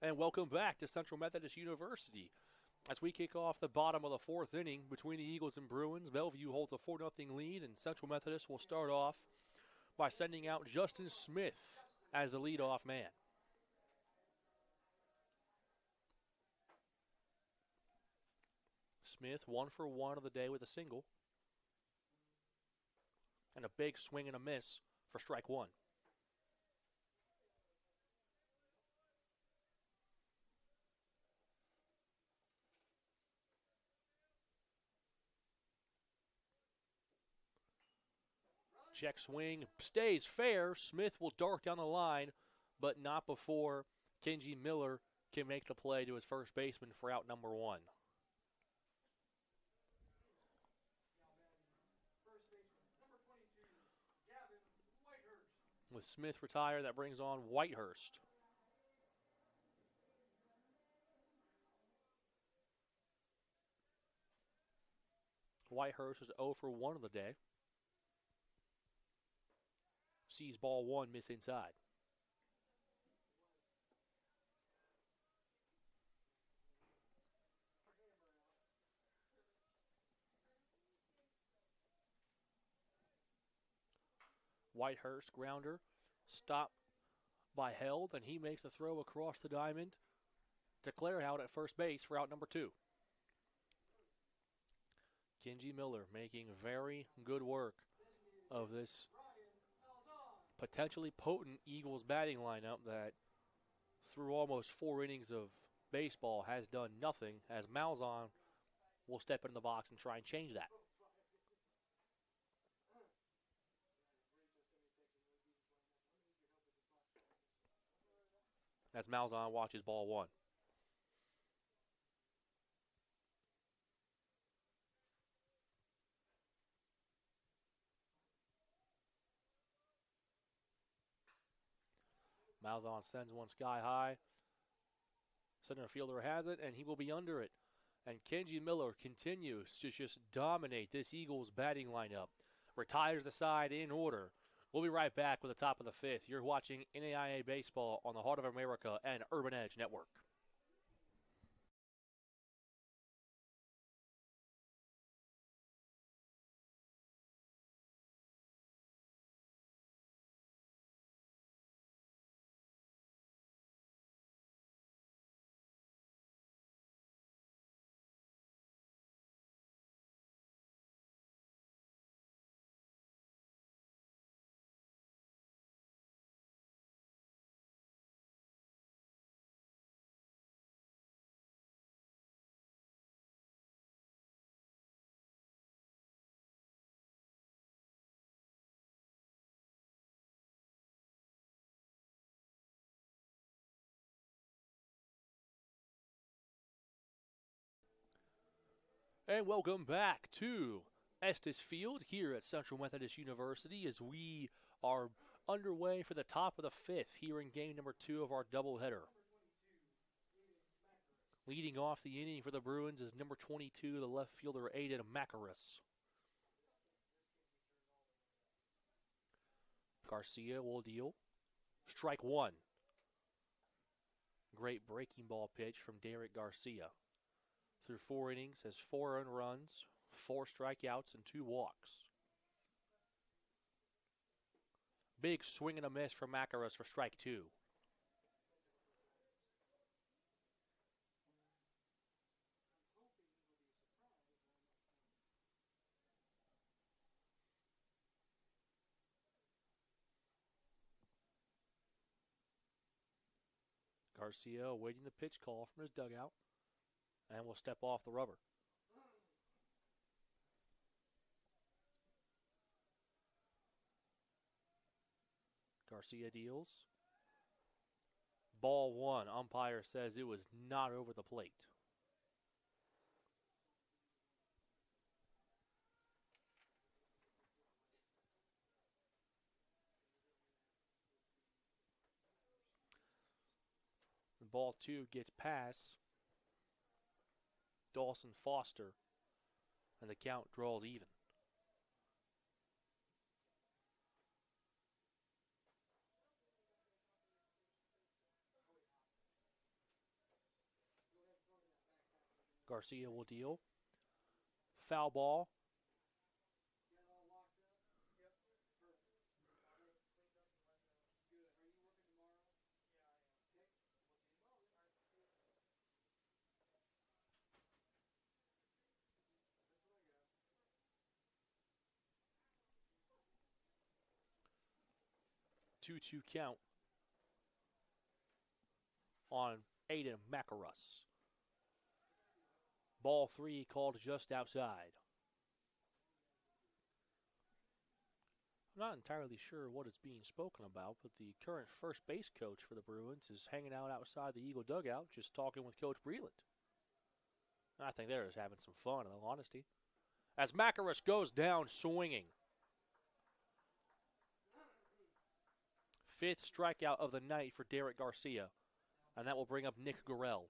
And welcome back to Central Methodist University. As we kick off the bottom of the fourth inning between the Eagles and Bruins, Bellevue holds a 4-0 lead, and Central Methodist will start off by sending out Justin Smith as the leadoff man. Smith 1 for 1 of the day with a single. And a big swing and a miss for strike one. Check swing, stays fair. Smith will dart down the line, but not before Kenji Miller can make the play to his first baseman for out number 1. With Smith retired, that brings on Whitehurst. Whitehurst is 0 for 1 of the day. Sees ball 1 miss inside. Whitehurst grounder, stopped by Held, and he makes the throw across the diamond to Claire out at first base for out number 2. Kenji Miller making very good work of this potentially potent Eagles batting lineup that through almost 4 innings of baseball has done nothing, as Malzahn will step into the box and try and change that. As Malzahn watches ball 1. Malzahn sends one sky high. Center fielder has it, and he will be under it. And Kenji Miller continues to just dominate this Eagles batting lineup. Retires the side in order. We'll be right back with the top of the 5th. You're watching NAIA Baseball on the Heart of America and Urban Edge Network. And welcome back to Estes Field here at Central Methodist University as we are underway for the top of the 5th here in game number 2 of our doubleheader. Leading off the inning for the Bruins is number 22, the left fielder, Aiden Macaris. Garcia will deal. Strike 1. Great breaking ball pitch from Derek Garcia. Through 4 innings, has 4 earned runs, 4 strikeouts, and 2 walks. Big swing and a miss from Macaris for strike 2. Garcia awaiting the pitch call from his dugout and will step off the rubber. Garcia deals. Ball 1. Umpire says it was not over the plate. Ball 2 gets past Dawson Foster, and the count draws even. Garcia will deal. Foul ball. Two-two count on Aiden Macaris. Ball 3 called just outside. I'm not entirely sure what is being spoken about, but the current first base coach for the Bruins is hanging out outside the Eagle dugout just talking with Coach Breland. I think they're just having some fun, in all honesty. As Macaris goes down swinging. 5th strikeout of the night for Derek Garcia, and that will bring up Nick Gurrell.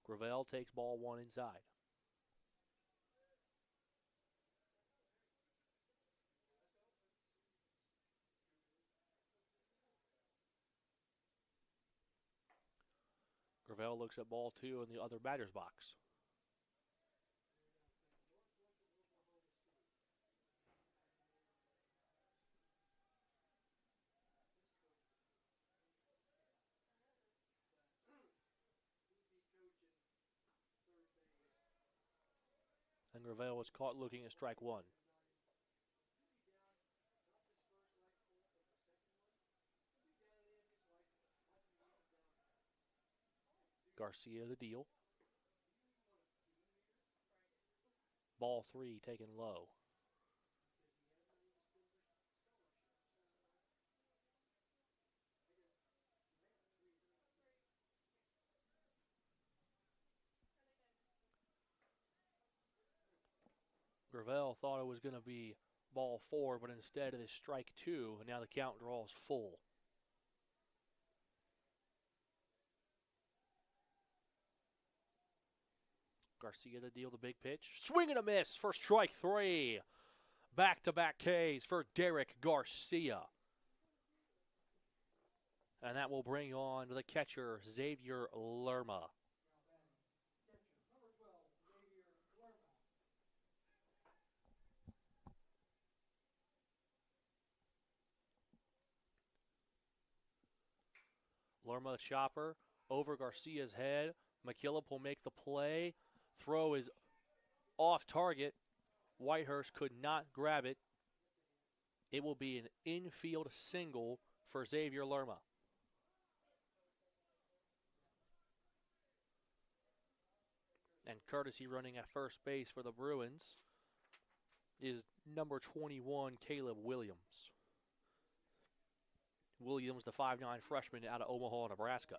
Gravel takes ball 1 inside. Gravel looks at ball 2 in the other batter's box. And Gravel was caught looking at strike 1. Garcia the deal. Ball 3 taken low. Gravel thought it was going to be ball 4, but instead it is strike 2, and now the count draws full. Garcia to deal the big pitch. Swing and a miss for strike 3. Back-to-back Ks for Derek Garcia. And that will bring on the catcher, Xavier Lerma. Lerma chopper over Garcia's head. McKillop will make the play. Throw is off target. Whitehurst could not grab it. It will be an infield single for Xavier Lerma. And courtesy running at first base for the Bruins is number 21, Caleb Williams. Williams, the 5'9" freshman out of Omaha, Nebraska.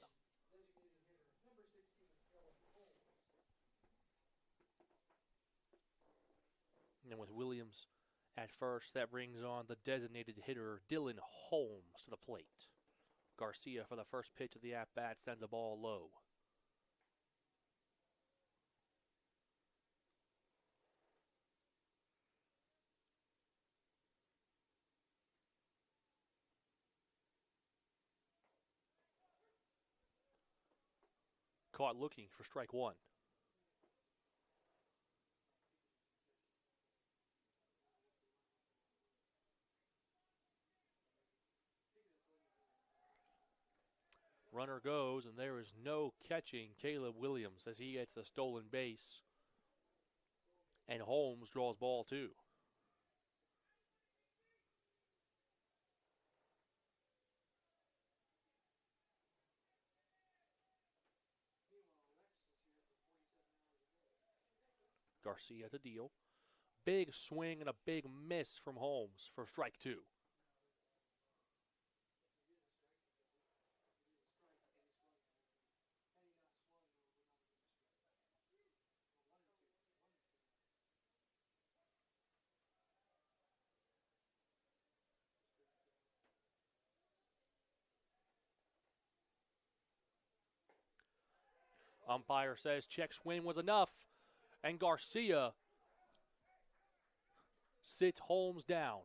And with Williams at first, that brings on the designated hitter, Dylan Holmes, to the plate. Garcia, for the first pitch of the at-bat, sends the ball low. Caught looking for strike 1. Runner goes, and there is no catching Caleb Williams as he gets the stolen base. And Holmes draws ball 2. Garcia to deal. Big swing and a big miss from Holmes for strike 2. Umpire says check swing was enough, and Garcia sits Holmes down.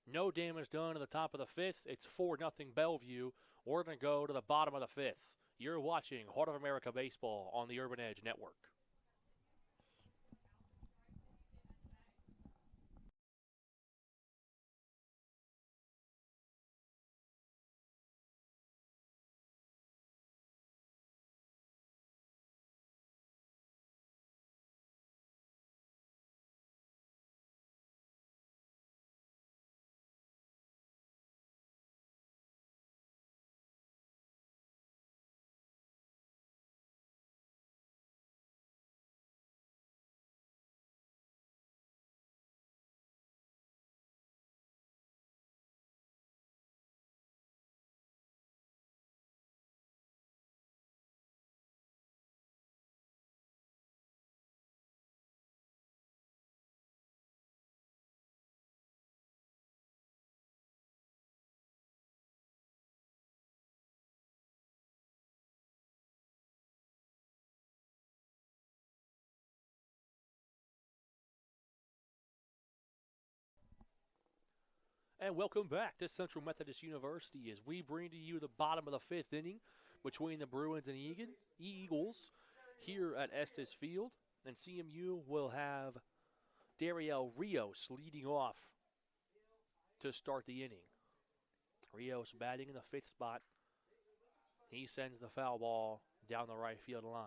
No damage done at the top of the 5th. It's 4-0 Bellevue. We're going to go to the bottom of the 5th. You're watching Heart of America Baseball on the Urban Edge Network. And welcome back to Central Methodist University as we bring to you the bottom of the 5th inning between the Bruins and Eagles here at Estes Field. And CMU will have Dariel Rios leading off to start the inning. Rios batting in the 5th spot. He sends the foul ball down the right field line.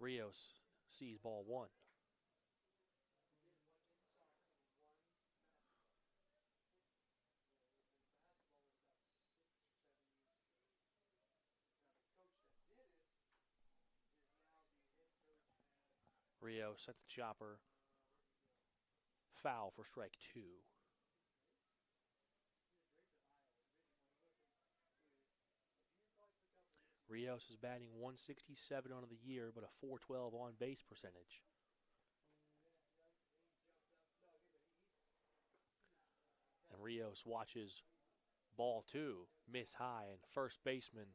Rios sees ball 1. Rios sets the chopper. Foul for strike 2. Rios is batting 167 on the year, but a 412 on base percentage. And Rios watches ball 2 miss high, and first baseman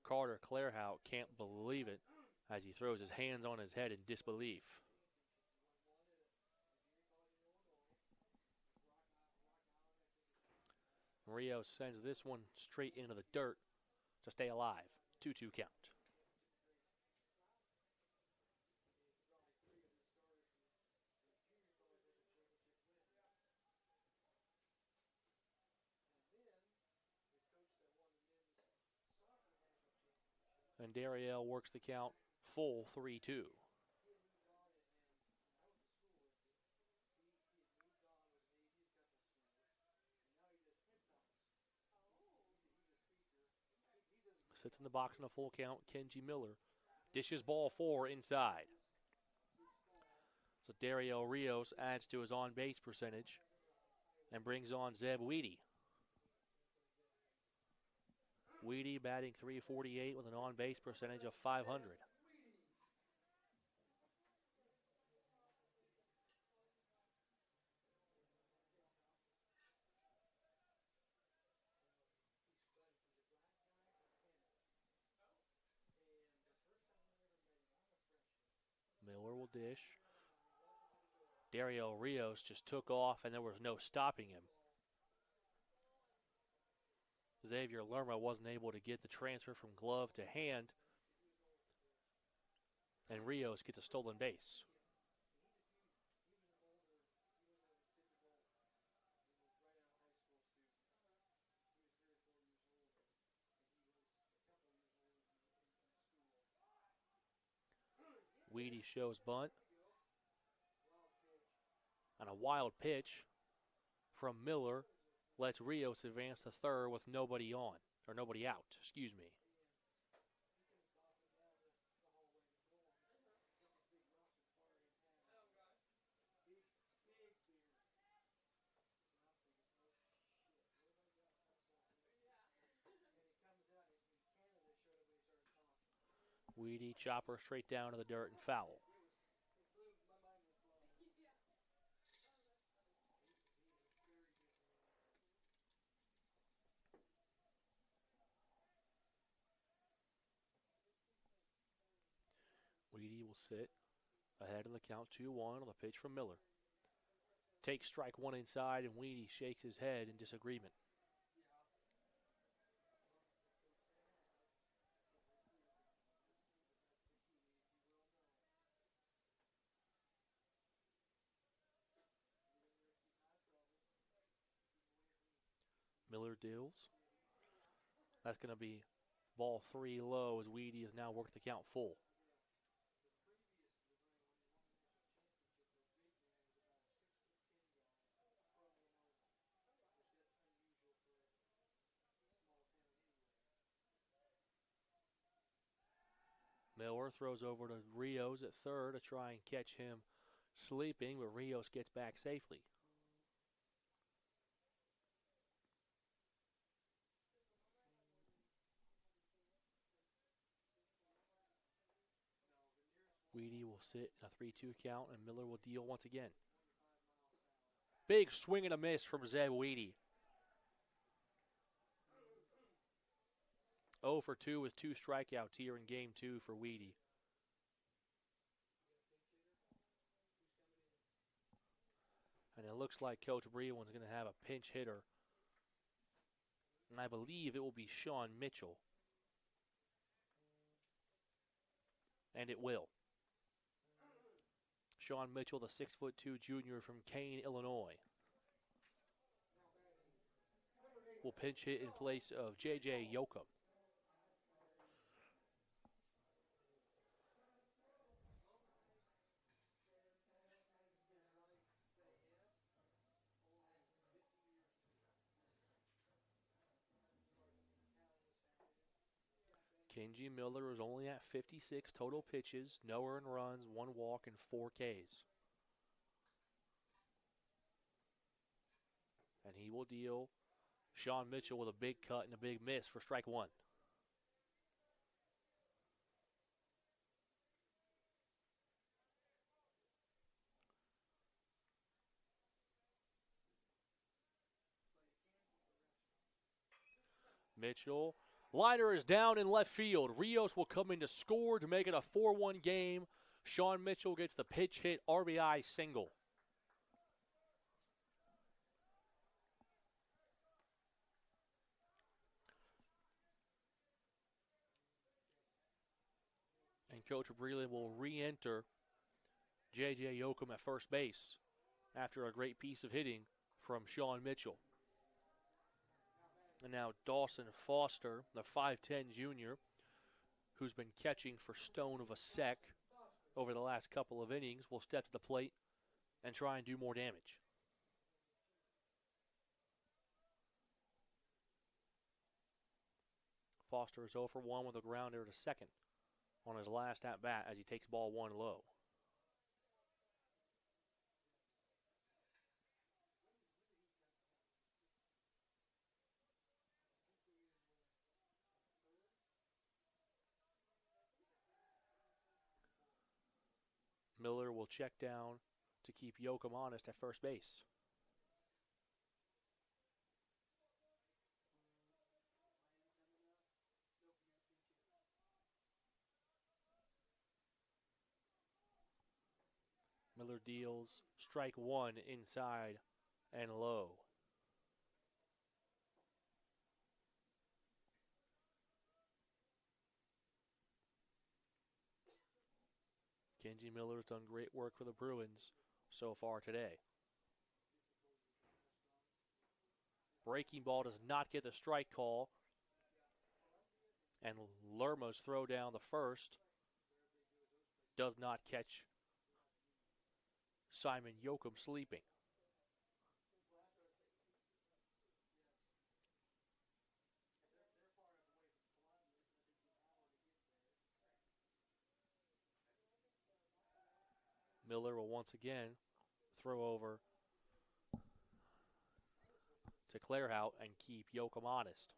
Carter Clairhout can't believe it as he throws his hands on his head in disbelief. Rios sends this one straight into the dirt to stay alive. 2-2 count. And Dariel works the count full 3-2. Sits in the box on a full count. Kenji Miller dishes ball 4 inside. So Dariel Rios adds to his on-base percentage and brings on Zeb Weedy. Weedy batting .348 with an on-base percentage of .500. Miller will dish. Dariel Rios just took off and there was no stopping him. Xavier Lerma wasn't able to get the transfer from glove to hand, and Rios gets a stolen base. Weedy shows bunt. And a wild pitch from Miller lets Rios advance to third with nobody on, or nobody out, excuse me. Weedy chopper straight down to the dirt and foul. Weedy will sit ahead in the count 2-1 on the pitch from Miller. Takes strike 1 inside, and Weedy shakes his head in disagreement. Miller deals. That's going to be ball 3 low as Weedy has now worked the count full. Miller throws over to Rios at third to try and catch him sleeping, but Rios gets back safely. Weedy will sit in a 3-2 count, and Miller will deal once again. Big swing and a miss from Zeb Weedy. 0 for 2 with 2 strikeouts here in game 2 for Weedy. And it looks like Coach Breland's going to have a pinch hitter. And I believe it will be Sean Mitchell. And it will. Sean Mitchell, the 6'2" junior from Kane, Illinois, will pinch hit in place of J.J. Yoakum. Kenji Miller is only at 56 total pitches, no earned runs, 1 walk, and 4 Ks. And he will deal Sean Mitchell with a big cut and a big miss for strike 1. Mitchell. Liner is down in left field. Rios will come in to score to make it a 4-1 game. Sean Mitchell gets the pitch hit RBI single. And Coach Breland will re-enter J.J. Yoakum at first base after a great piece of hitting from Sean Mitchell. And now Dawson Foster, the 5'10" junior, who's been catching for Stone of a Sec over the last couple of innings, will step to the plate and try and do more damage. Foster is 0 for 1 with a grounder to second on his last at-bat as he takes ball 1 low. Miller will check down to keep Yoakum honest at first base. Miller deals strike 1 inside and low. Kenji Miller's done great work for the Bruins so far today. Breaking ball does not get the strike call. And Lerma's throw down the first does not catch Simon Yoakum sleeping. Miller will once again throw over to Clairhout and keep Yoakum honest.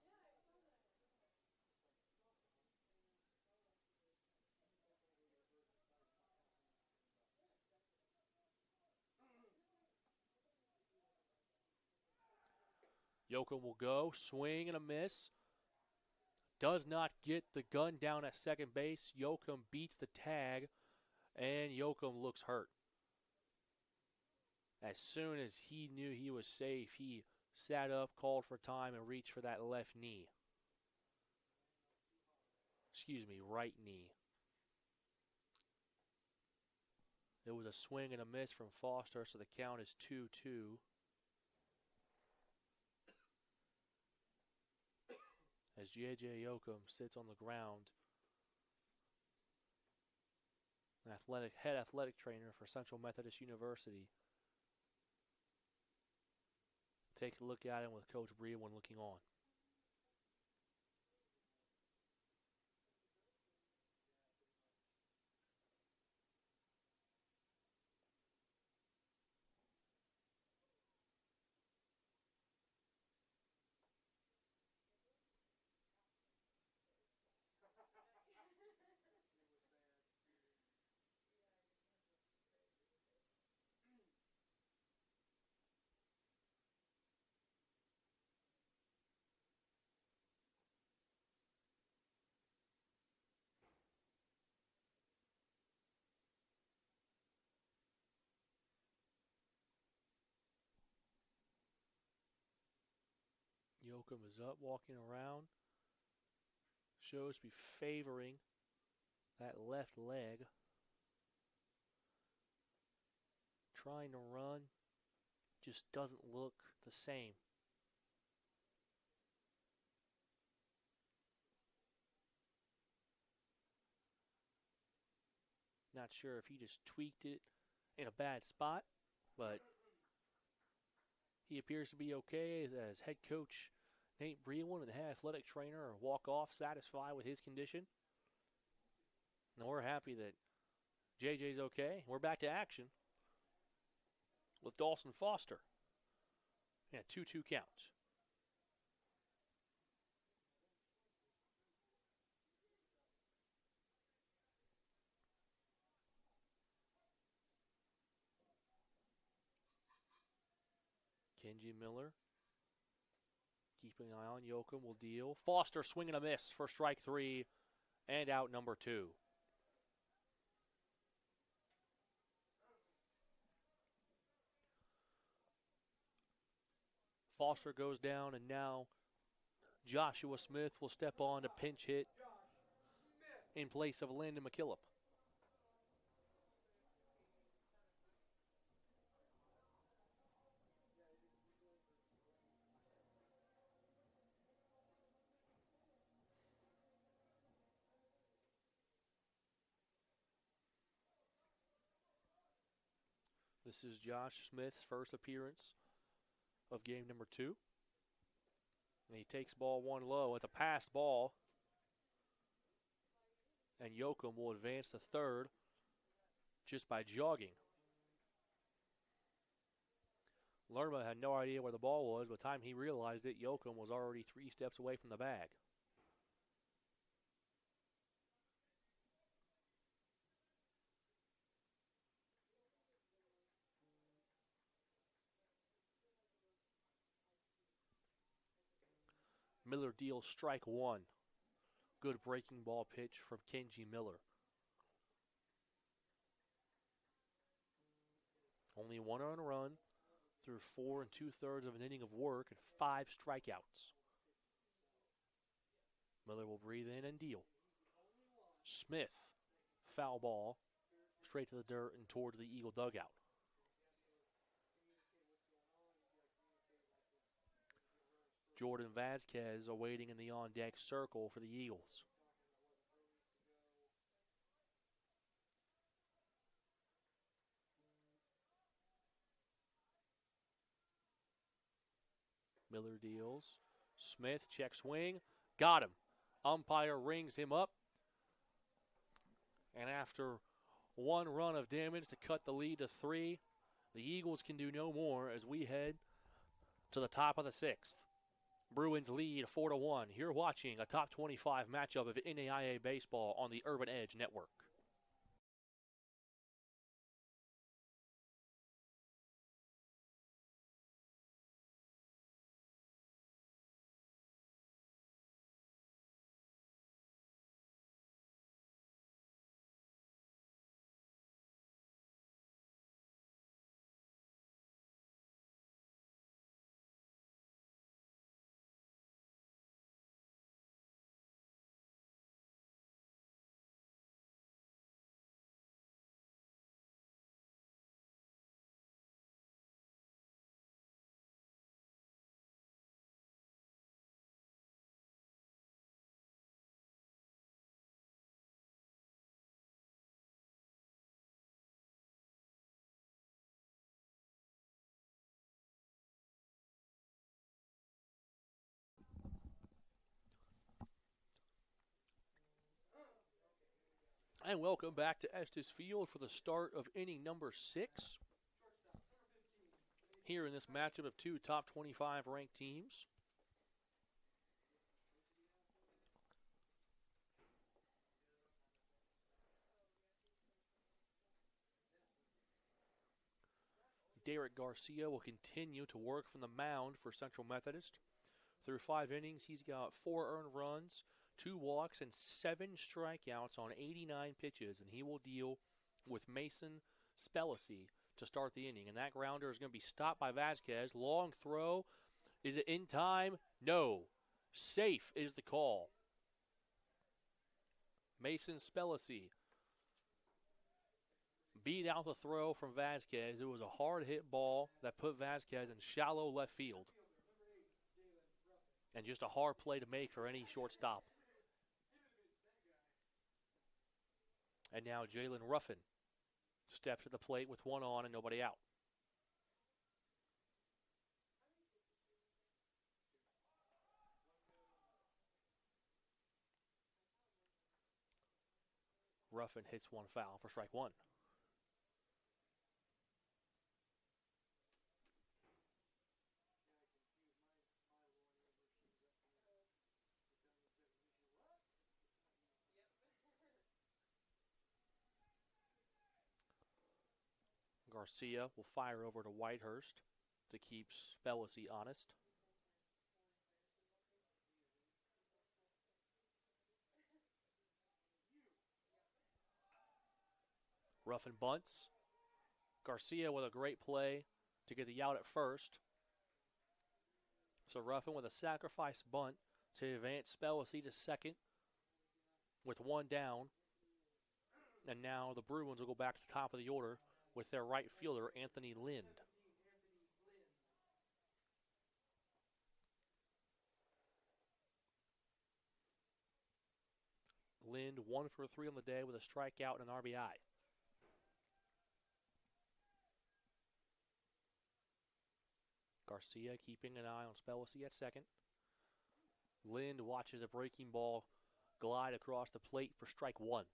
Yoakum will go, swing and a miss. Does not get the gun down at second base. Yoakum beats the tag, and Yoakum looks hurt. As soon as he knew he was safe, he sat up, called for time, and reached for that left knee. Right knee. It was a swing and a miss from Foster, so the count is 2-2. As J.J. Yoakum sits on the ground, an head athletic trainer for Central Methodist University takes a look at him with Coach Breland looking on. Yoakum is up, walking around. Shows to be favoring that left leg. Trying to run, just doesn't look the same. Not sure if he just tweaked it in a bad spot, but he appears to be okay as head coach Nate Breland and head athletic trainer are walk-off satisfied with his condition. And we're happy that JJ's okay. We're back to action with Dawson Foster in a 2-2 count. Kenji Miller keeping an eye on Yoakum will deal. Foster swinging a miss for strike 3 and out number 2. Foster goes down, and now Joshua Smith will step on to pinch hit in place of Landon McKillop. This is Josh Smith's first appearance of game number 2. And he takes ball 1 low. It's a passed ball. And Yoakum will advance to third just by jogging. Lerma had no idea where the ball was. By the time he realized it, Yoakum was already 3 steps away from the bag. Miller deals strike 1. Good breaking ball pitch from Kenji Miller. Only 1 earned run through 4 2/3 of an inning of work and 5 strikeouts. Miller will breathe in and deal. Smith, foul ball, straight to the dirt and towards the Eagle dugout. Jordan Vasquez awaiting in the on-deck circle for the Eagles. Miller deals. Smith, check swing. Got him. Umpire rings him up. And after 1 run of damage to cut the lead to 3, the Eagles can do no more as we head to the top of the 6th. Bruins lead 4-1. You're watching a top 25 matchup of NAIA baseball on the Urban Edge Network. And welcome back to Estes Field for the start of inning number 6. Here in this matchup of 2 top 25 ranked teams. Derek Garcia will continue to work from the mound for Central Methodist. Through 5 innings, he's got 4 earned runs, 2 walks, and 7 strikeouts on 89 pitches, and he will deal with Mason Spellacy to start the inning. And that grounder is going to be stopped by Vasquez. Long throw Is it in time? No. Safe is the call. Mason Spellici beat out the throw from Vasquez. It was a hard hit ball that put Vasquez in shallow left field. And just a hard play to make for any shortstop. And now Jalen Ruffin steps to the plate with one on and nobody out. Ruffin hits one foul for strike one. Garcia will fire over to Whitehurst to keep Spellici honest. Ruffin bunts. Garcia with a great play to get the out at first. So Ruffin with a sacrifice bunt to advance Spellici to second with one down. And now the Bruins will go back to the top of the order with their right fielder, Anthony Lind. Lind 1 for 3 on the day with a strikeout and an RBI. Garcia keeping an eye on Spellici at second. Lind watches a breaking ball glide across the plate for strike one.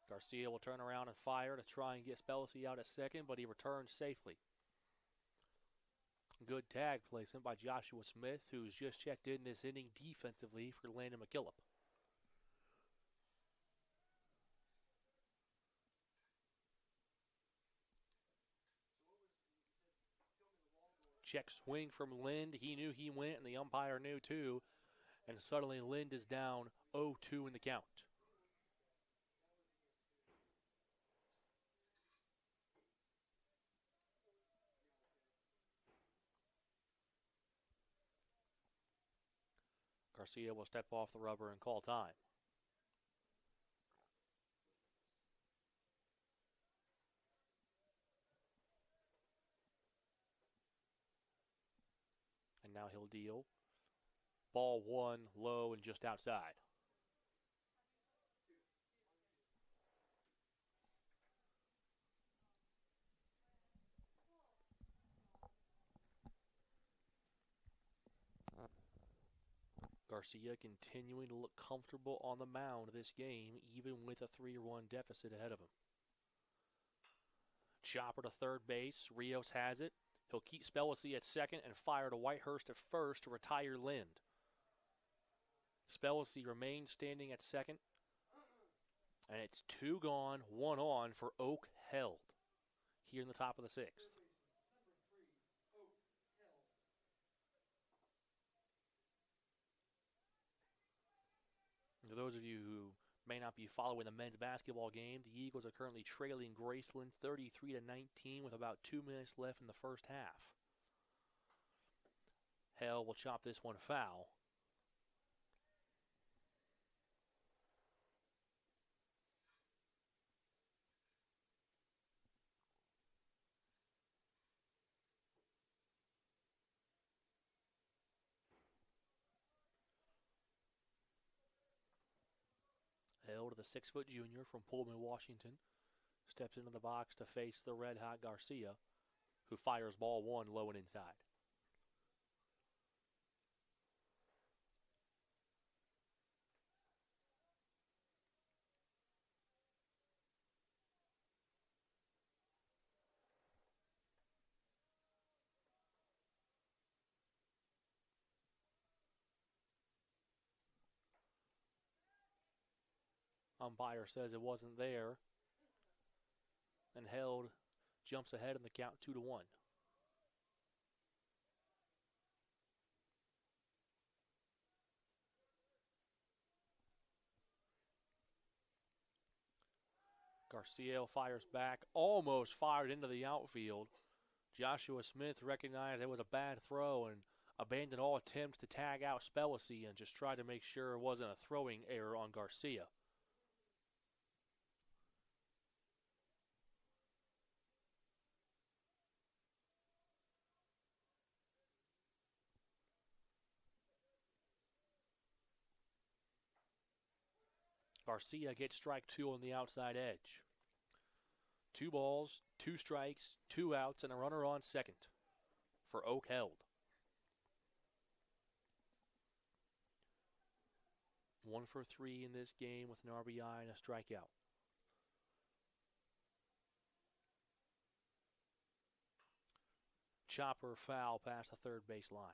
Garcia will turn around and fire to try and get Spellici out at second, but he returns safely. Good tag placement by Joshua Smith, who's just checked in this inning defensively for Landon McKillop. Check swing from Lind. He knew he went, and the umpire knew too. And suddenly Lind is down 0-2 in the count. Garcia will step off the rubber and call time. And now he'll deal. Ball one, low and just outside. Garcia continuing to look comfortable on the mound this game, even with a 3-1 deficit ahead of him. Chopper to third base. Rios has it. He'll keep Spellici at second and fire to Whitehurst at first to retire Lind. Spellici remains standing at second. And it's 2 gone, 1 on for Oak Held here in the top of the 6th. For those of you who may not be following the men's basketball game, the Eagles are currently trailing Graceland 33-19 with about 2 minutes left in the first half. Hell will chop this one foul. Held, the 6-foot junior from Pullman, Washington, steps into the box to face the red-hot Garcia, who fires ball one low and inside. Umpire says it wasn't there. And Held jumps ahead in the count 2-1. Garcia fires back, almost fired into the outfield. Joshua Smith recognized it was a bad throw and abandoned all attempts to tag out Spellacy and just tried to make sure it wasn't a throwing error on Garcia. Garcia gets strike 2 on the outside edge. 2 balls, 2 strikes, 2 outs, and a runner on second for Oak Held. 1 for 3 in this game with an RBI and a strikeout. Chopper foul past the third base line.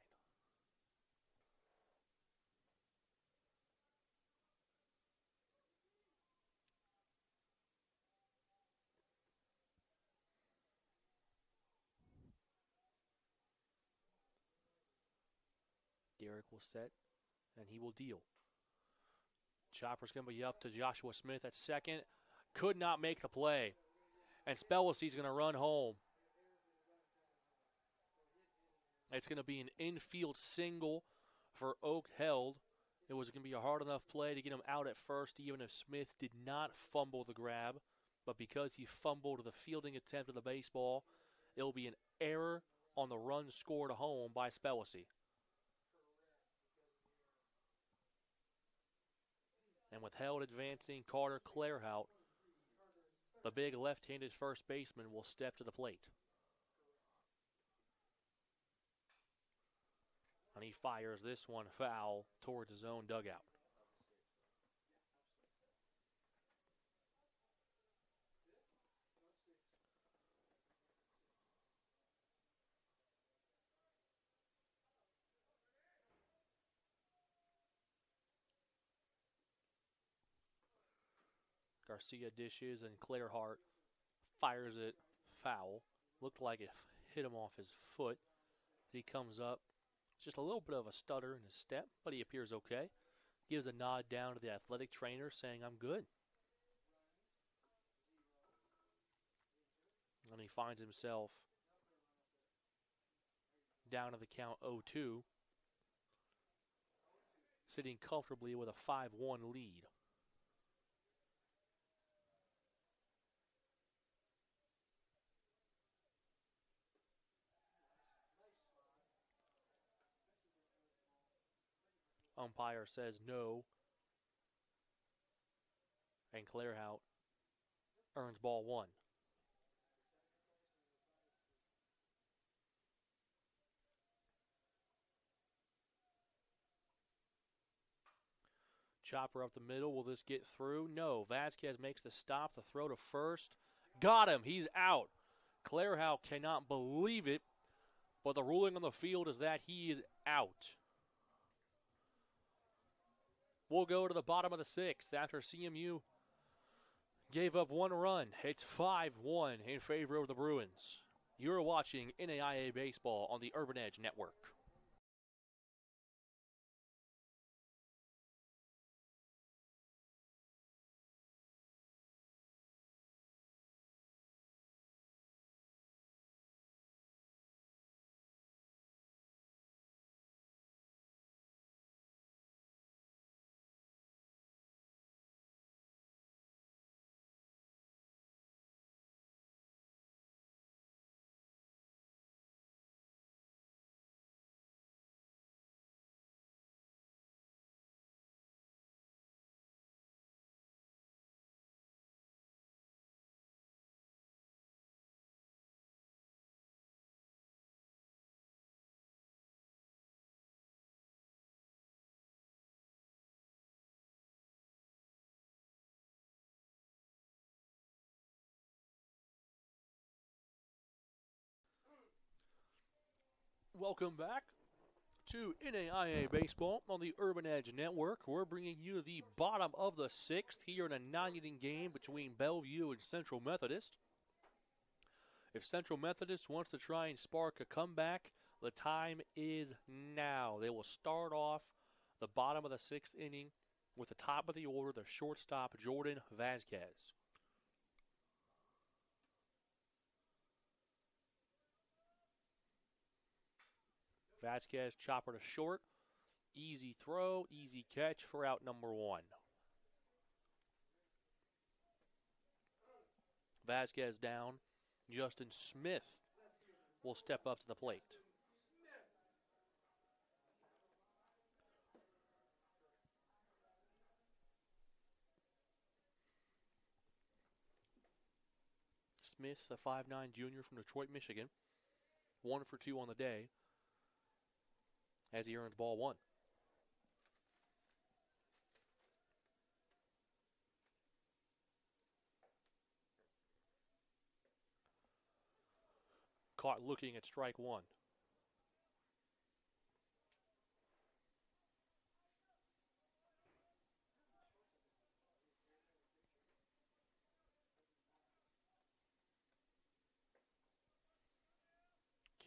Derek will set, and he will deal. Chopper's going to be up to Joshua Smith at second. Could not make the play. And Spellacy's going to run home. It's going to be an infield single for Oak Held. It was going to be a hard enough play to get him out at first, even if Smith did not fumble the grab. But because he fumbled the fielding attempt of the baseball, it will be an error on the run scored home by Spellacy. And with Held advancing, Carter Clairhout, the big left-handed first baseman, will step to the plate. And he fires this one foul towards his own dugout. Garcia dishes and Clairhart fires it foul. Looked like it hit him off his foot. He comes up. Just a little bit of a stutter in his step, but he appears okay. Gives a nod down to the athletic trainer saying, "I'm good." And he finds himself down to the count 0-2, sitting comfortably with a 5-1 lead. Umpire says no, and Clairhout earns ball 1. Chopper up the middle. Will this get through? No. Vasquez makes the stop. The throw to first. Got him. He's out. Clairhout cannot believe it, but the ruling on the field is that he is out. We'll go to the bottom of the 6th after CMU gave up 1 run. It's 5-1 in favor of the Bruins. You're watching NAIA Baseball on the Urban Edge Network. Welcome back to NAIA Baseball on the Urban Edge Network. We're bringing you the bottom of the 6th here in a 9-inning game between Bellevue and Central Methodist. If Central Methodist wants to try and spark a comeback, the time is now. They will start off the bottom of the 6th inning with the top of the order, the shortstop, Jordan Vasquez. Vasquez, chopper to short. Easy throw, easy catch for out number 1. Vasquez down. Justin Smith will step up to the plate. Smith, a 5'9 junior from Detroit, Michigan. 1 for 2 on the day as he earns ball 1. Caught looking at strike 1.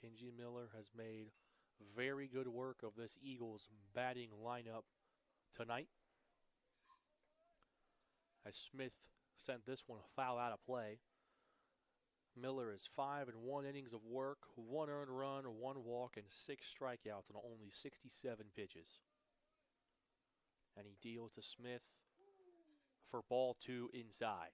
Kenji Miller has made very good work of this Eagles batting lineup tonight. As Smith sent this one foul out of play. Miller is 5 and 1 innings of work, 1 earned run, 1 walk, and 6 strikeouts on only 67 pitches. And he deals to Smith for ball 2 inside.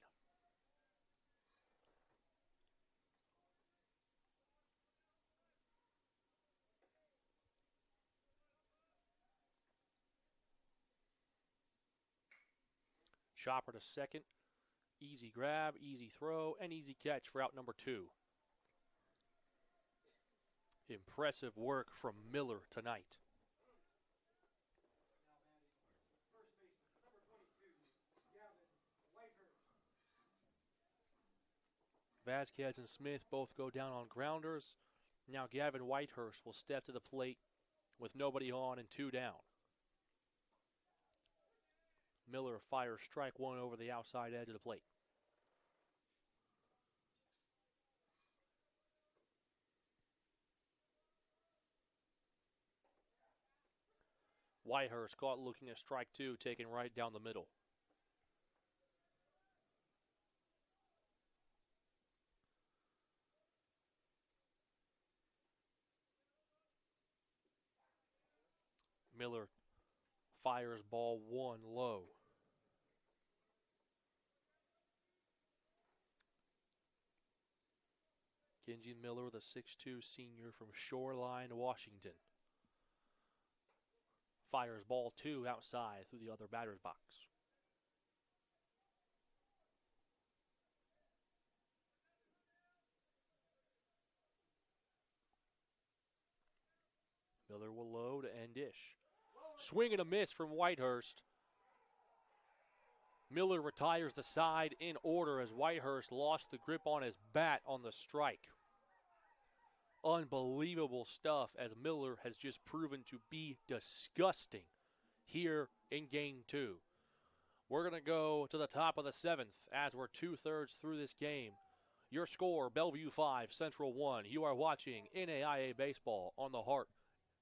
Chopper to second. Easy grab, easy throw, and easy catch for out number 2. Impressive work from Miller tonight. Vasquez and Smith both go down on grounders. Now Gavin Whitehurst will step to the plate with nobody on and 2 down. Miller fires strike 1 over the outside edge of the plate. Whitehurst caught looking at strike 2, taken right down the middle. Miller fires ball 1 low. Kenji Miller, the 6'2 senior from Shoreline, Washington. Fires ball 2 outside through the other batter's box. Miller will load and dish. Swing and a miss from Whitehurst. Miller retires the side in order as Whitehurst lost the grip on his bat on the strike. Unbelievable stuff as Miller has just proven to be disgusting here in Game 2. We're going to go to the top of the 7th as we're 2/3 through this game. Your score, Bellevue 5, Central 1. You are watching NAIA Baseball on the Hart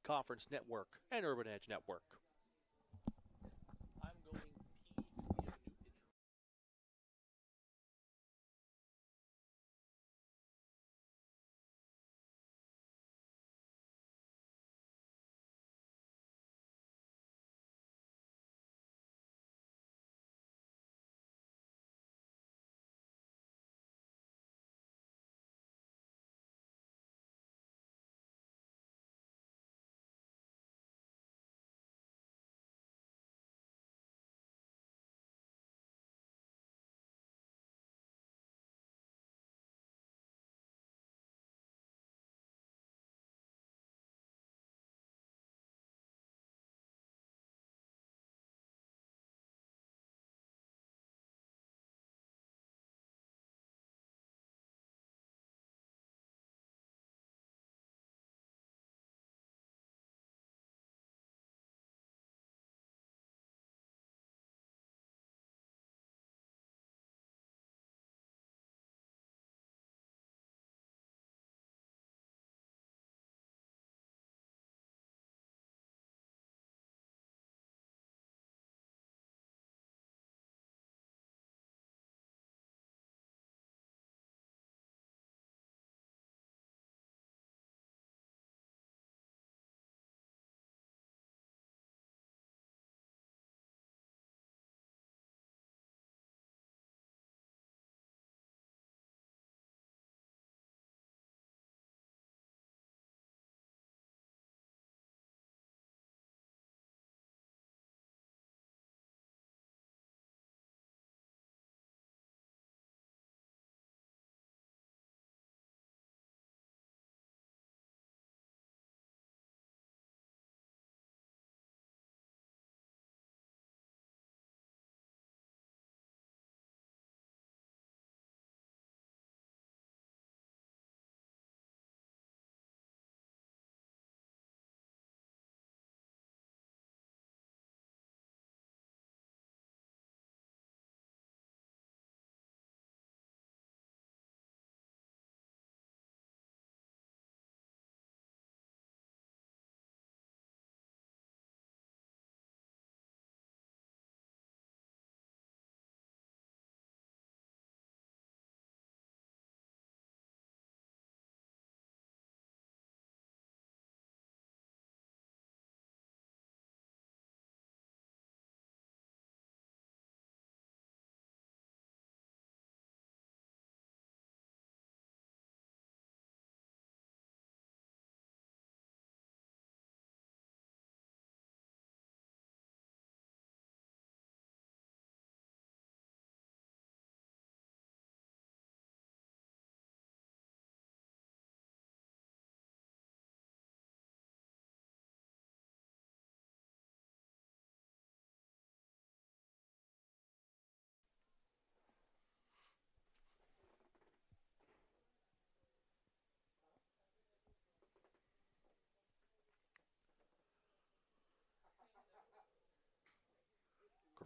Conference Network and Urban Edge Network.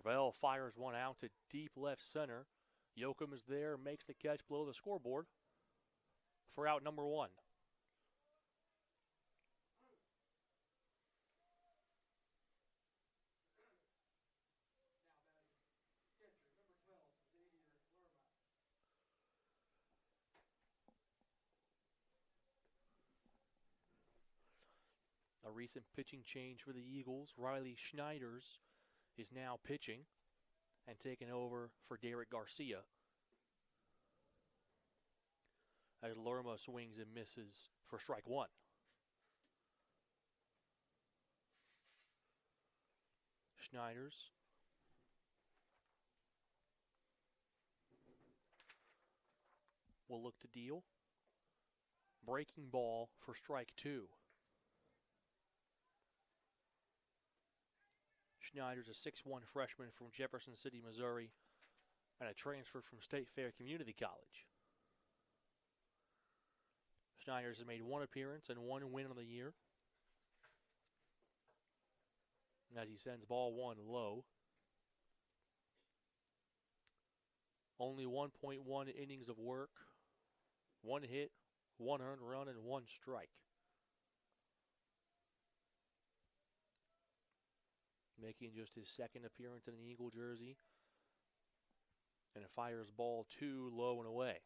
Gravel fires one out to deep left center. Yoakum is there, makes the catch below the scoreboard for out number 1. A recent pitching change for the Eagles. Riley Schneiders is now pitching and taking over for Derek Garcia. As Lerma swings and misses for strike 1. Schneiders will look to deal. Breaking ball for strike 2. Schneider's a 6'1" freshman from Jefferson City, Missouri, and a transfer from State Fair Community College. Schneider's has made 1 appearance and 1 win on the year. As he sends ball 1 low. Only 1.1 innings of work, 1 hit, 1 earned run, and 1 strike. Making just his 2nd appearance in an Eagle jersey. And it fires ball 2 low and away.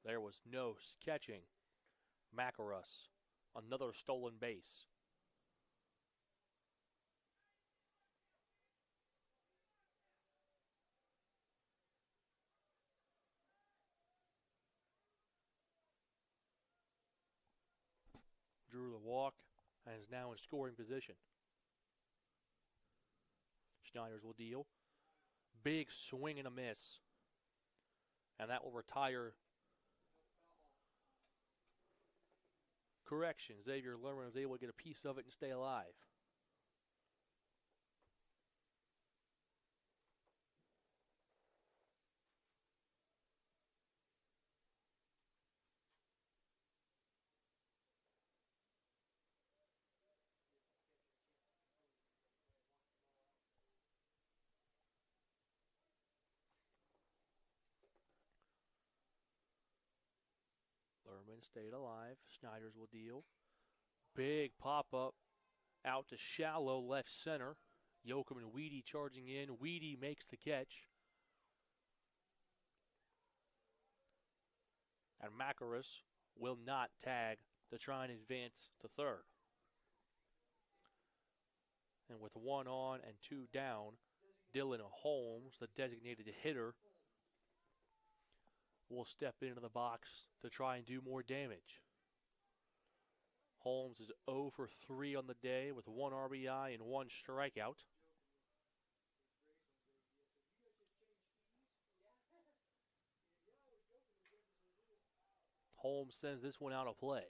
There was no catching. Macarus, another stolen base. Drew the walk and is now in scoring position. Schneiders will deal. Big swing and a miss. And that will retire. Correction, Xavier Lerman was able to get a piece of it and stay alive. Lerman stayed alive. Schneiders will deal. Big pop-up out to shallow left center. Yoakum and Weedy charging in. Weedy makes the catch. And Macarus will not tag to try and advance to third. And with 1 on and 2 down, Dylan Holmes, the designated hitter, will step into the box to try and do more damage. Holmes is 0 for 3 on the day with 1 RBI and 1 strikeout. Holmes sends this one out of play.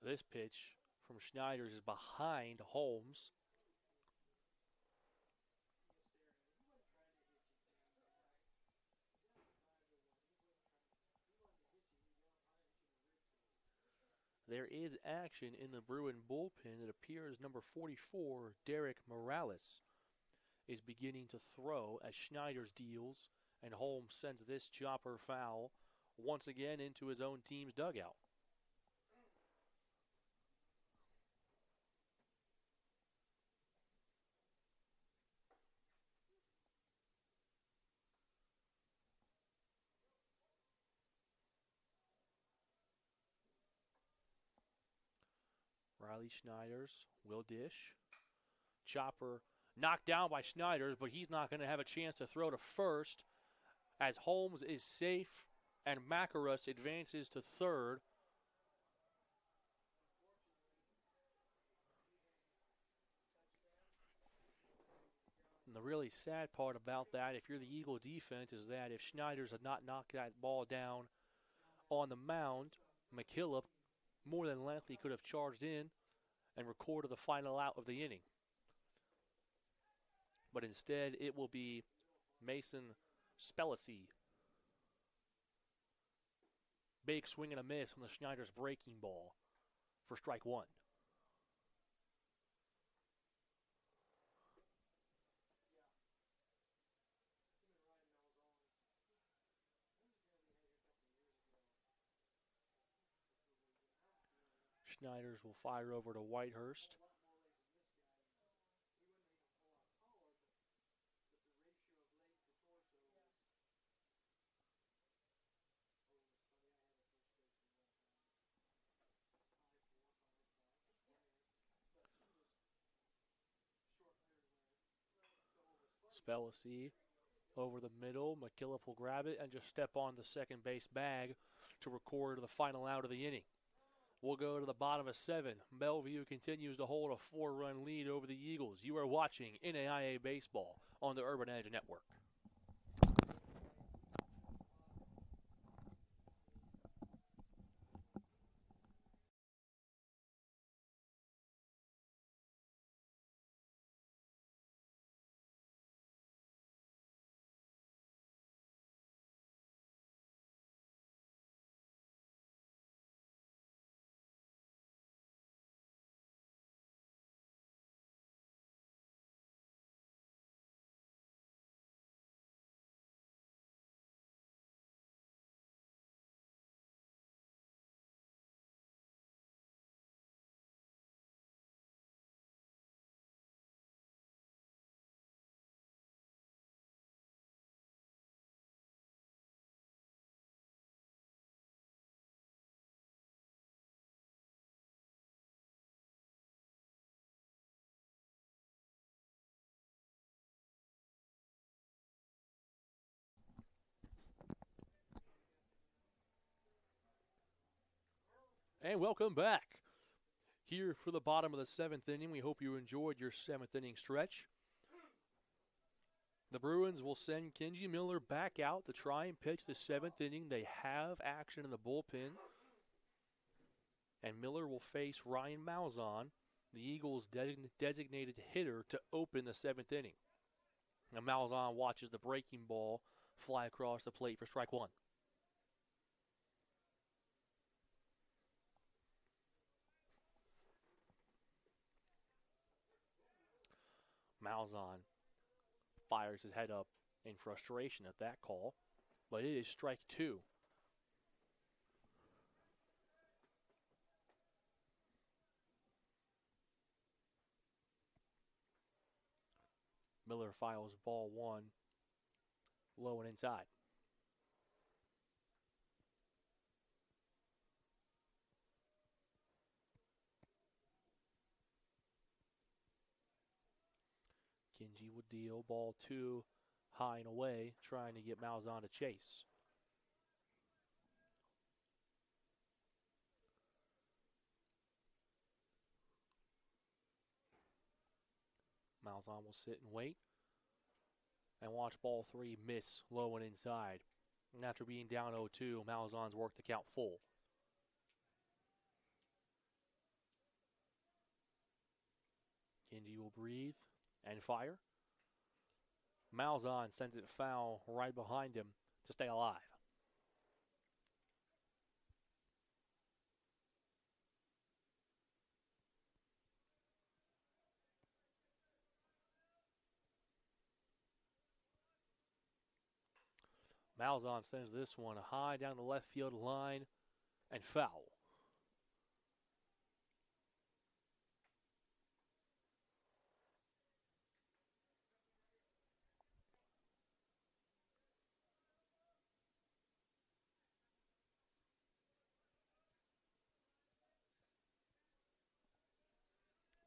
This pitch from Schneiders is behind Holmes. There is action in the Bruin bullpen. It appears number 44, Derek Morales, is beginning to throw as Schneiders deals, and Holmes sends this chopper foul once again into his own team's dugout. Riley Schneiders will dish. Chopper knocked down by Schneiders, but he's not going to have a chance to throw to first as Holmes is safe And Makarus advances to third. And the really sad part about that, if you're the Eagle defense, is that if Schneiders had not knocked that ball down on the mound, McKillop more than likely could have charged in and recorded the final out of the inning. But instead, it will be Mason Spellacy. Big swing and a miss on the Schneiders breaking ball for strike one. Schneiders will fire over to Whitehurst. Spellacy over the middle. McKillop will grab it and just step on the second base bag to record the final out of the inning. We'll go to the bottom of 7. Bellevue continues to hold a 4-run lead over the Eagles. You are watching NAIA Baseball on the Urban Edge Network. And welcome back. Here for the bottom of the 7th inning. We hope you enjoyed your 7th inning stretch. The Bruins will send Kenji Miller back out to try and pitch the 7th inning. They have action in the bullpen. And Miller will face Ryan Malzahn, the Eagles' designated hitter, to open the 7th inning. Now Malzahn watches the breaking ball fly across the plate for strike one. Malzahn fires his head up in frustration at that call, but it is strike two. Miller files ball one, low and inside. Kenji will deal ball two, high and away, trying to get Malzahn to chase. Malzahn will sit and wait and watch ball three miss low and inside. And after being down 0-2, Malzahn's worked the count full. Kenji will breathe and fire. Malzahn sends it foul right behind him to stay alive. Malzahn sends this one high down the left field line and foul.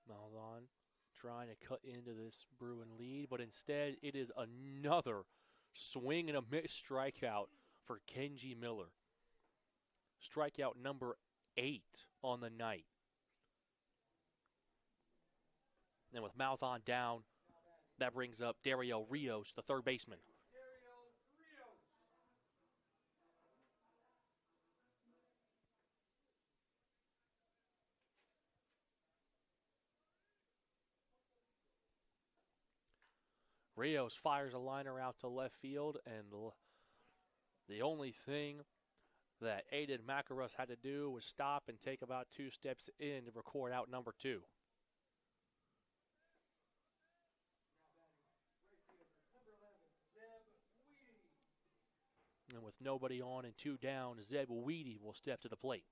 Malzahn trying to cut into this Bruin lead, but instead it is another swing and a miss strikeout for Kenji Miller. Strikeout number 8 on the night. And with mouth on down, that brings up Dario Rios, the third baseman. Rios fires a liner out to left field, and the only thing that Aiden Makarus had to do was stop and take about 2 steps in to record out number 2. And with nobody on and 2 down, Zeb Weedy will step to the plate.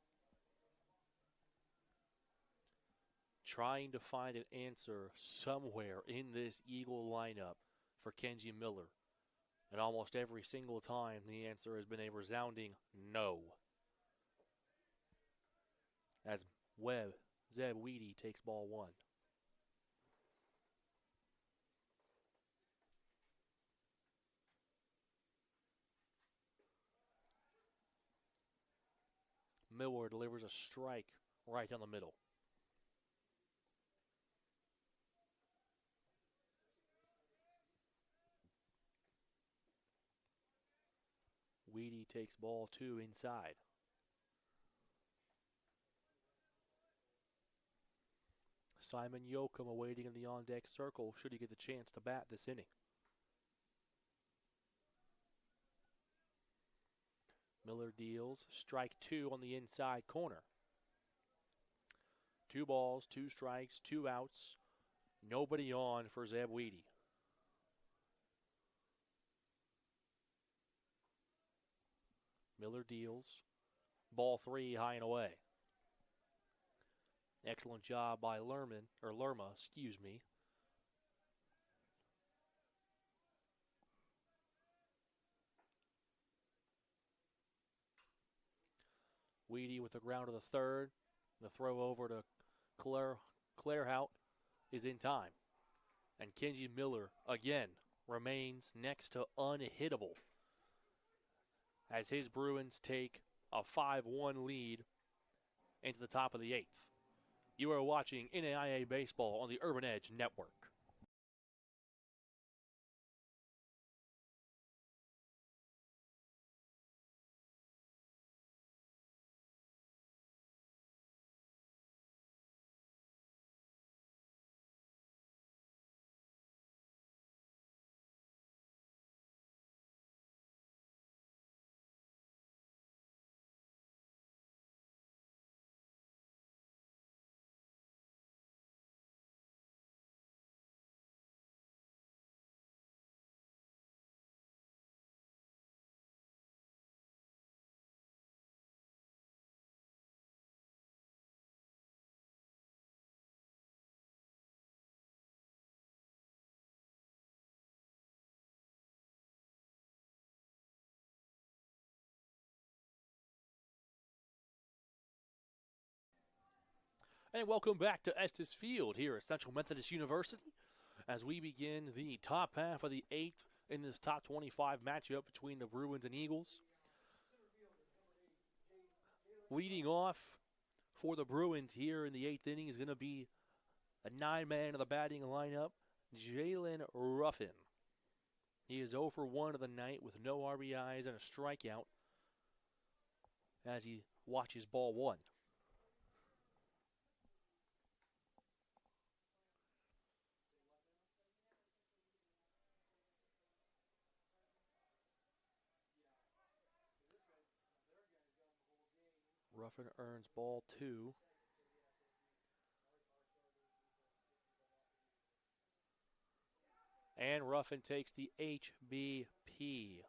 Trying to find an answer somewhere in this Eagle lineup for Kenji Miller. And almost every single time, the answer has been a resounding no. As Zeb Weedy takes ball 1. Miller delivers a strike right down the middle. Weedy takes ball 2 inside. Simon Yoakum awaiting in the on-deck circle should he get the chance to bat this inning. Miller deals strike 2 on the inside corner. 2 balls, 2 strikes, 2 outs. Nobody on for Zeb Weedy. Miller deals. Ball 3 high and away. Excellent job by Lerma. Weedy with the ground to the third. The throw over to Clairhout is in time. And Kenji Miller, again, remains next to unhittable as his Bruins take a 5-1 lead into the top of the 8th. You are watching NAIA Baseball on the Urban Edge Network. And welcome back to Estes Field here at Central Methodist University as we begin the top half of the 8th in this top 25 matchup between the Bruins and Eagles. Leading off for the Bruins here in the 8th inning is going to be a 9-man of the batting lineup, Jalen Ruffin. He is 0 for 1 of the night with no RBIs and a strikeout as he watches ball 1. Ruffin earns ball 2. And Ruffin takes the HBP.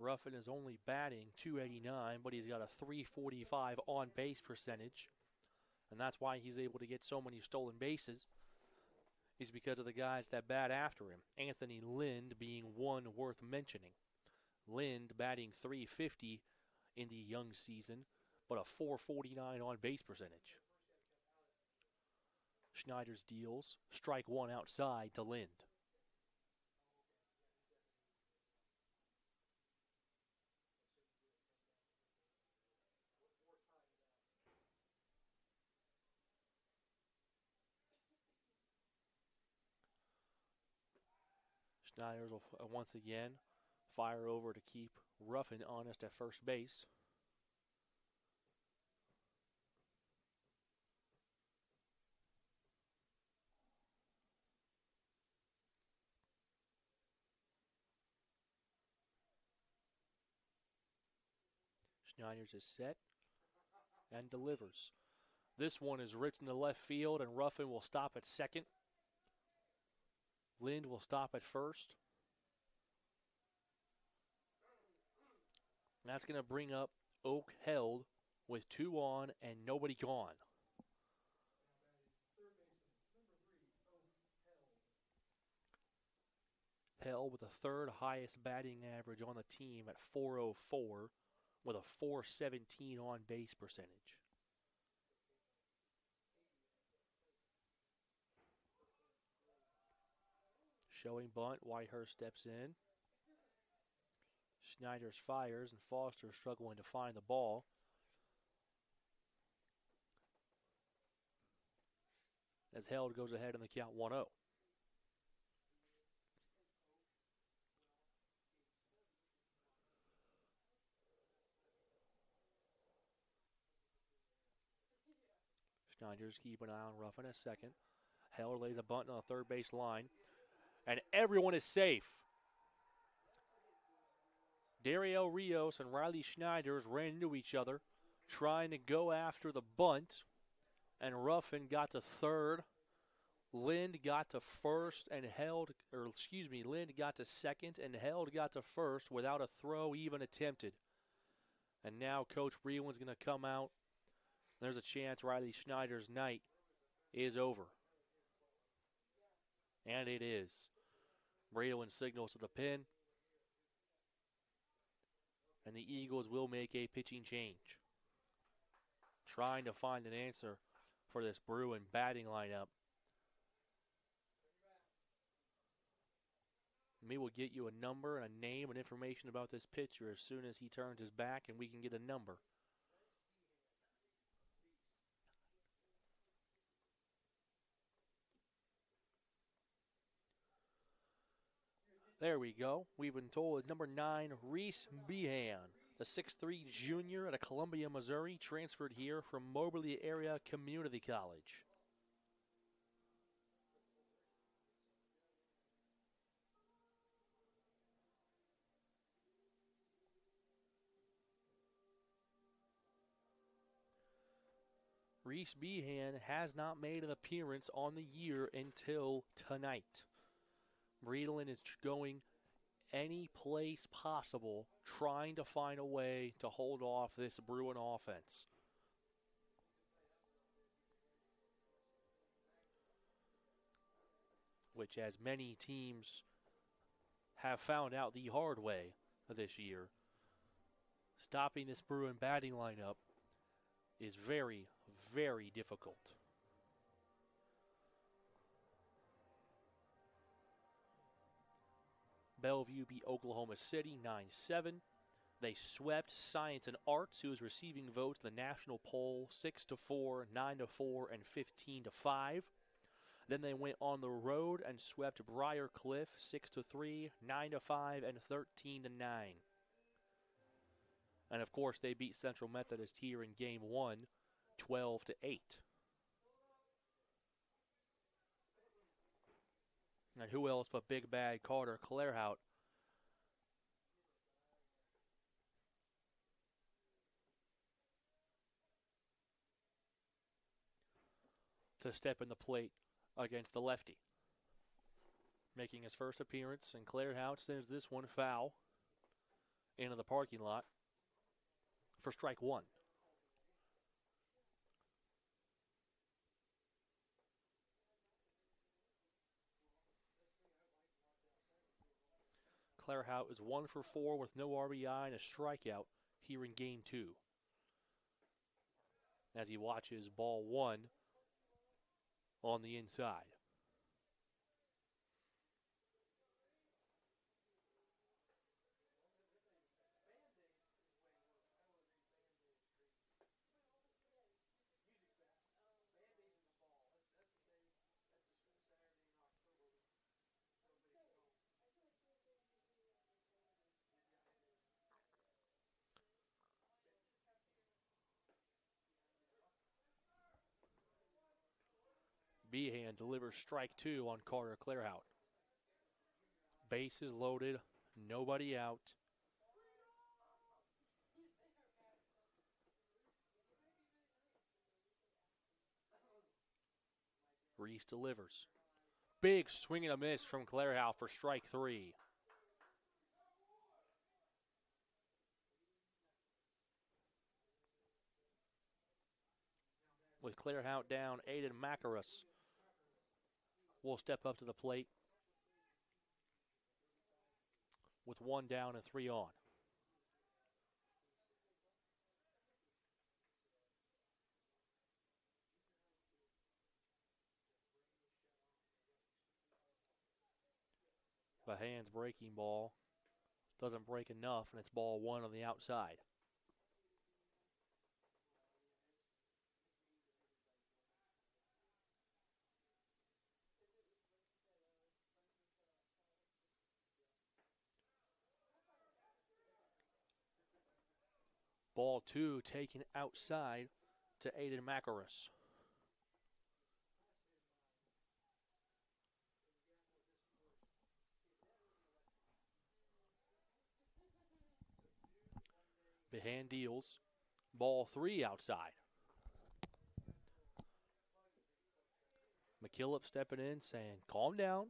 Ruffin is only batting .289, but he's got a .345 on-base percentage. And that's why he's able to get so many stolen bases, is because of the guys that bat after him. Anthony Lind being one worth mentioning. Lind batting .350 in the young season, but a .449 on-base percentage. Schneider's deals strike 1 outside to Lind. Niners will once again fire over to keep Ruffin honest at first base. Schneiders is set and delivers. This one is ripped into left field, and Ruffin will stop at second. Lind will stop at first. And that's going to bring up Oak held with 2 on and nobody gone. Held with the third highest batting average on the team at .404 with a .417 on base percentage. Showing bunt, Whitehurst steps in. Schneiders fires, and Foster struggling to find the ball. As Held goes ahead in the count 1-0. Schneiders keep an eye on Ruffin at second. Held lays a bunt on the third base line. And everyone is safe. Dario Rios and Riley Schneiders ran into each other, trying to go after the bunt. And Ruffin got to third. Lind got to first and Lind got to second and Held got to first without a throw even attempted. And now Coach Breland's going to come out. There's a chance Riley Schneider's night is over. And it is. Breland signals to the pin. And the Eagles will make a pitching change. Trying to find an answer for this Bruin batting lineup. Me will get you a number and a name and information about this pitcher as soon as he turns his back and we can get a number. There we go. We've been told number 9, Reese Behan, the 6'3 junior out of Columbia, Missouri, transferred here from Moberly Area Community College. Reese Behan has not made an appearance on the year until tonight. Breland is going any place possible, trying to find a way to hold off this Bruin offense. Which, as many teams have found out the hard way this year, stopping this Bruin batting lineup is very, very difficult. Bellevue beat Oklahoma City 9-7. They swept Science and Arts, who is receiving votes in the national poll 6-4, 9-4, and 15-5. Then they went on the road and swept Briar Cliff 6-3, 9-5, and 13-9. And of course, they beat Central Methodist here in Game 1, 12-8. And who else but Big Bad Carter Clairhout to step in the plate against the lefty. Making his first appearance, and Clairhout sends this one foul into the parking lot for strike 1. Clairhout is 1 for 4 with no RBI and a strikeout here in Game 2. As he watches ball 1 on the inside. Behan delivers strike 2 on Carter Clairhout. Bases loaded, nobody out. Reese delivers. Big swing and a miss from Clairhout for strike 3. With Clairhout down, Aiden Macaris will step up to the plate with 1 down and 3 on. Behan's breaking ball doesn't break enough, and it's ball 1 on the outside. Ball 2 taken outside to Aiden Macaris. Behan deals. Ball 3 outside. McKillop stepping in saying, calm down,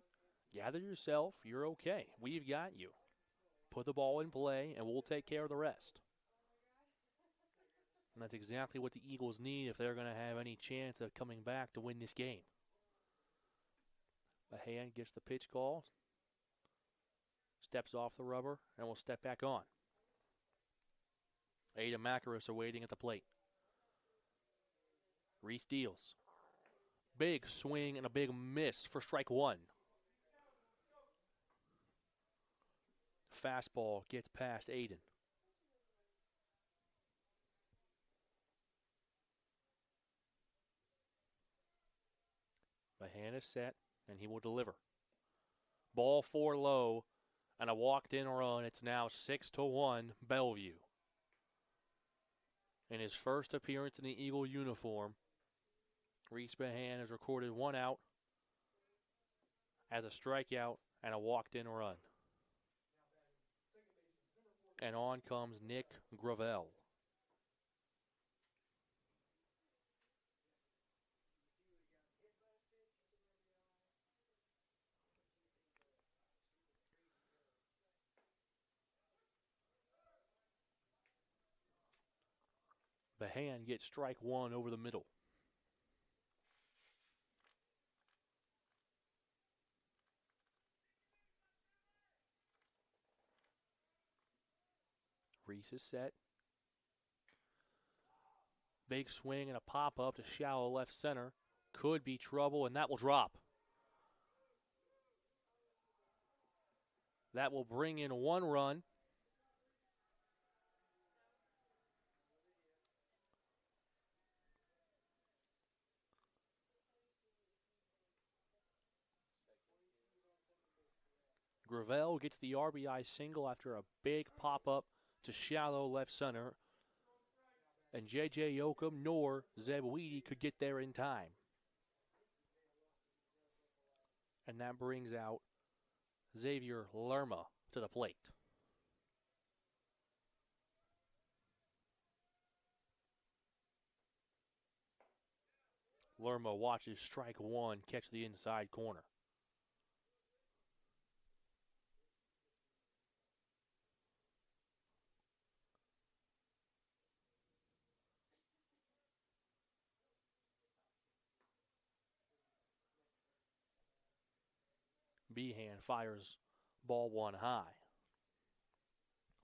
gather yourself, you're okay. We've got you. Put the ball in play, and we'll take care of the rest. And that's exactly what the Eagles need if they're going to have any chance of coming back to win this game. Behan gets the pitch call, steps off the rubber, and will step back on. Aiden Macaris are waiting at the plate. Reese deals. Big swing and a big miss for strike 1. Fastball gets past Aiden. Behan is set, and he will deliver. Ball 4 low, and a walked-in run. It's now 6-1 Bellevue. In his first appearance in the Eagle uniform, Reese Behan has recorded 1 out as a strikeout and a walked-in run. And on comes Nick Gravel. Behan gets strike 1 over the middle. Reese is set. Big swing and a pop-up to shallow left center. Could be trouble, and that will drop. That will bring in 1 run. Gravel gets the RBI single after a big pop-up to shallow left center. And J.J. Yoakum nor Zeb Weedy could get there in time. And that brings out Xavier Lerma to the plate. Lerma watches strike 1 catch the inside corner. Behan fires ball 1 high.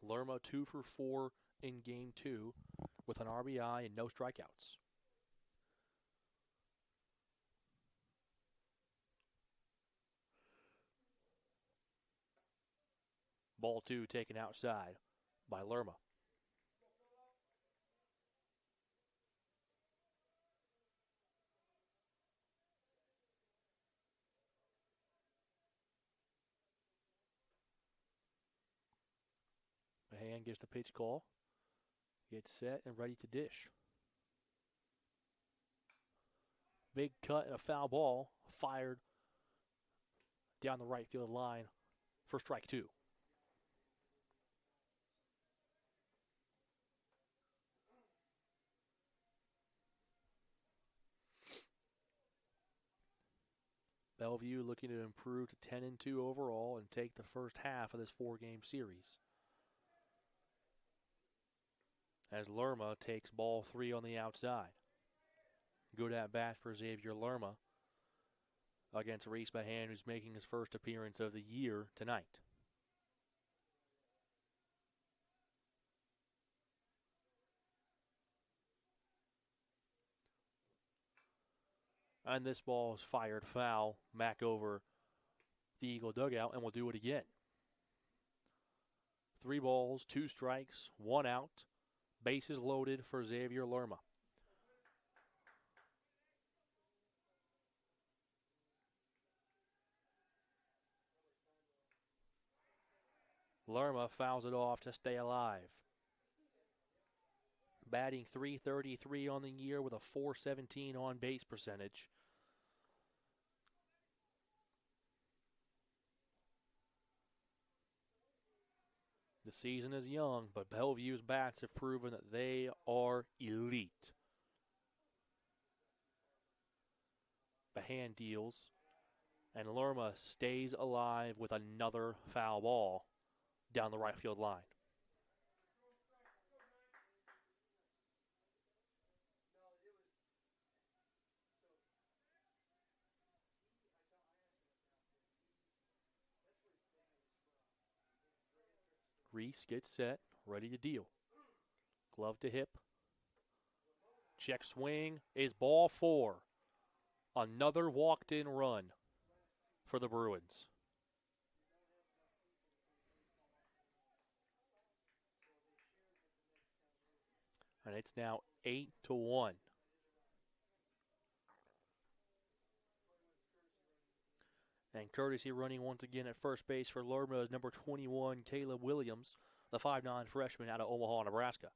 Lerma 2 for 4 in game 2 with an RBI and no strikeouts. Ball 2 taken outside by Lerma. Behan gets the pitch call, gets set and ready to dish. Big cut and a foul ball fired down the right field line for strike two. Bellevue looking to improve to 10-2 overall and take the first half of this four-game series. As Lerma takes ball three on the outside. Good at bat for Xavier Lerma against Reese Mahan, who's making his first appearance of the year tonight. And this ball is fired foul back over the Eagle dugout, and we'll do it again. 3 balls, 2 strikes, 1 out. Bases loaded for Xavier Lerma. Lerma fouls it off to stay alive. Batting .333 on the year with a .417 on base percentage. The season is young, but Bellevue's bats have proven that they are elite. Mahan deals, and Lerma stays alive with another foul ball down the right field line. Reese gets set, ready to deal. Glove to hip. Check swing is ball 4. Another walked-in run for the Bruins. And it's now 8-1. And courtesy running once again at first base for Lerma is number 21, Caleb Williams, the 5'9 freshman out of Omaha, Nebraska.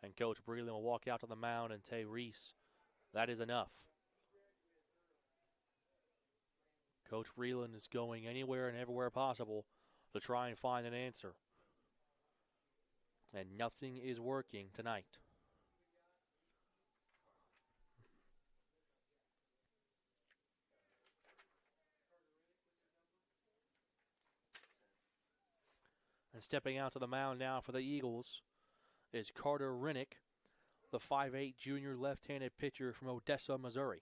And Coach Breland will walk out to the mound and say, Reese, that is enough. Coach Breland is going anywhere and everywhere possible to try and find an answer. And nothing is working tonight. And stepping out to the mound now for the Eagles is Carter Rennick, the 5'8 junior left-handed pitcher from Odessa, Missouri.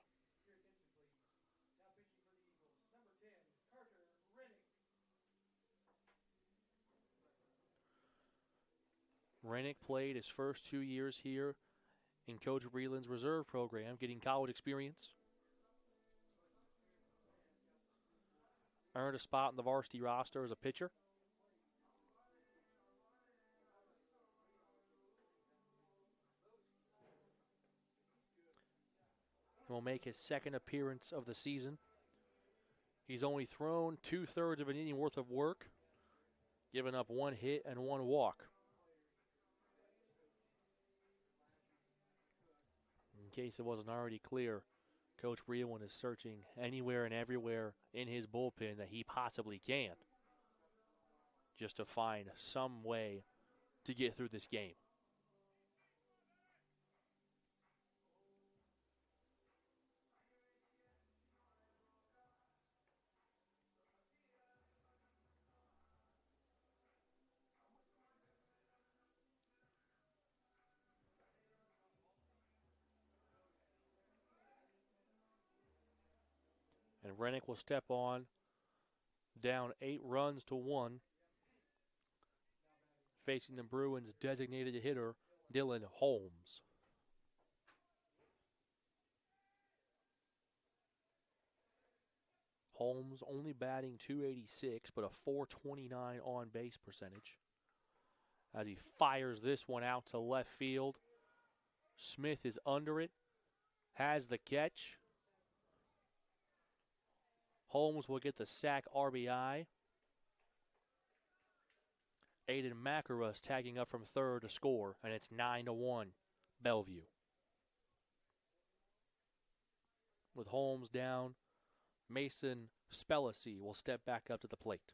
Rennick played his first 2 years here in Coach Breland's reserve program, getting college experience. Earned a spot in the varsity roster as a pitcher. Will make his second appearance of the season. He's only thrown 2/3 of an inning worth of work, giving up 1 hit and 1 walk. In case it wasn't already clear, Coach Breland is searching anywhere and everywhere in his bullpen that he possibly can, just to find some way to get through this game. And Rennick will step on, down 8-1, facing the Bruins' designated hitter, Dylan Holmes. Holmes only batting .286, but a .429 on base percentage. As he fires this one out to left field. Smith is under it, has the catch. Holmes will get the sack RBI. Aiden Macaras tagging up from third to score, and it's 9-1, Bellevue. With Holmes down, Mason Spellacy will step back up to the plate.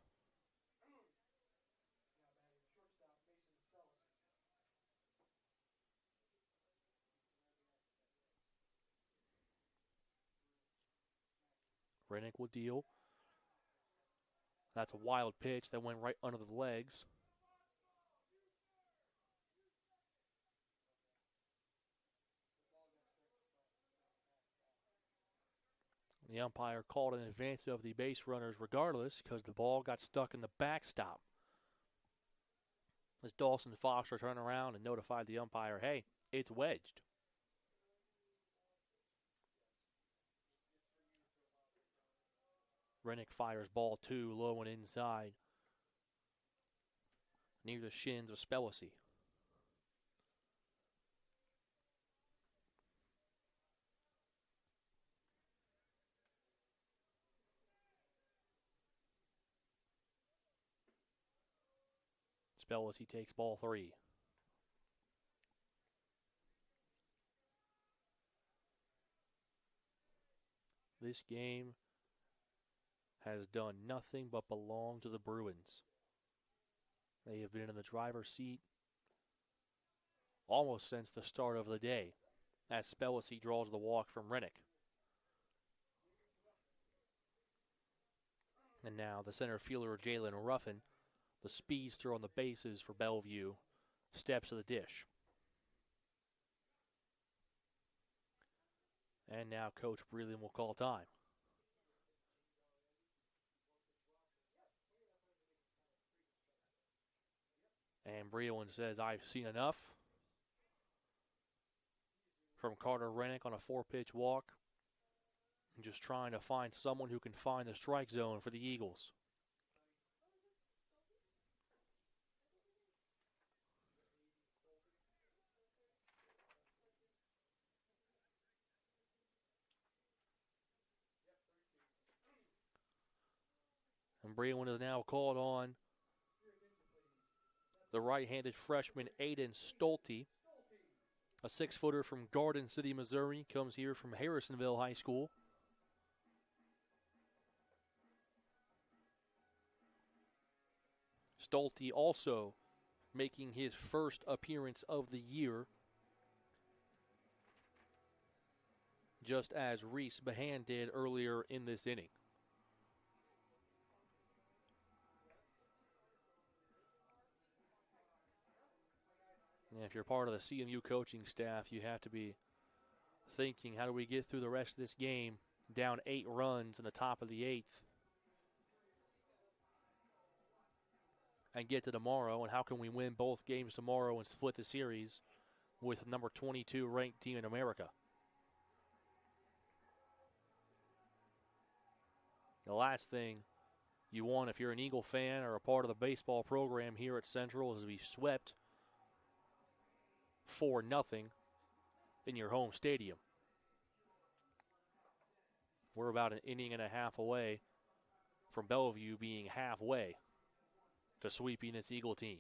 Rennick will deal. That's a wild pitch that went right under the legs. The umpire called in advance of the base runners regardless because the ball got stuck in the backstop. As Dawson Foster turned around and notified the umpire, hey, it's wedged. Rennick fires ball 2 low and inside near the shins of Spellacy. Spellacy takes ball 3. This game has done nothing but belong to the Bruins. They have been in the driver's seat almost since the start of the day, as Spellacy draws the walk from Rennick. And now the center fielder, Jalen Ruffin, the speedster on the bases for Bellevue, steps to the dish. And now Coach Breland will call time. And Breland says, I've seen enough. From Carter Rennick on a 4-pitch walk. Just trying to find someone who can find the strike zone for the Eagles. And Breland is now called on the right-handed freshman Aiden Stolte, a 6-footer from Garden City, Missouri, comes here from Harrisonville High School. Stolte also making his first appearance of the year, just as Reese Behan did earlier in this inning. And if you're part of the CMU coaching staff, you have to be thinking, how do we get through the rest of this game down 8 runs in the top of the 8th and get to tomorrow, and how can we win both games tomorrow and split the series with number 22 ranked team in America? The last thing you want if you're an Eagle fan or a part of the baseball program here at Central is to be swept 4-0 in your home stadium. We're about an inning and a half away from Bellevue being halfway to sweeping its Eagle team.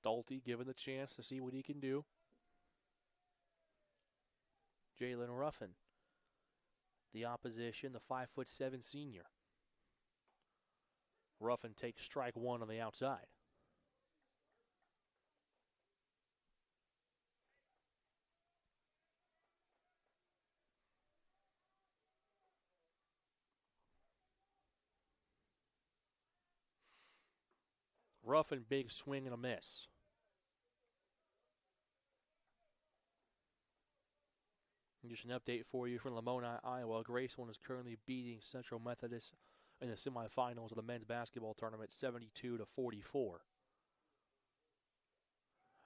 Stolte given the chance to see what he can do. Jalen Ruffin, the opposition, the 5'7" senior. Ruffin takes strike 1 on the outside. Ruffin, big swing and a miss. And just an update for you from Lamoni, Iowa. Graceland is currently beating Central Methodist in the semifinals of the men's basketball tournament 72-44.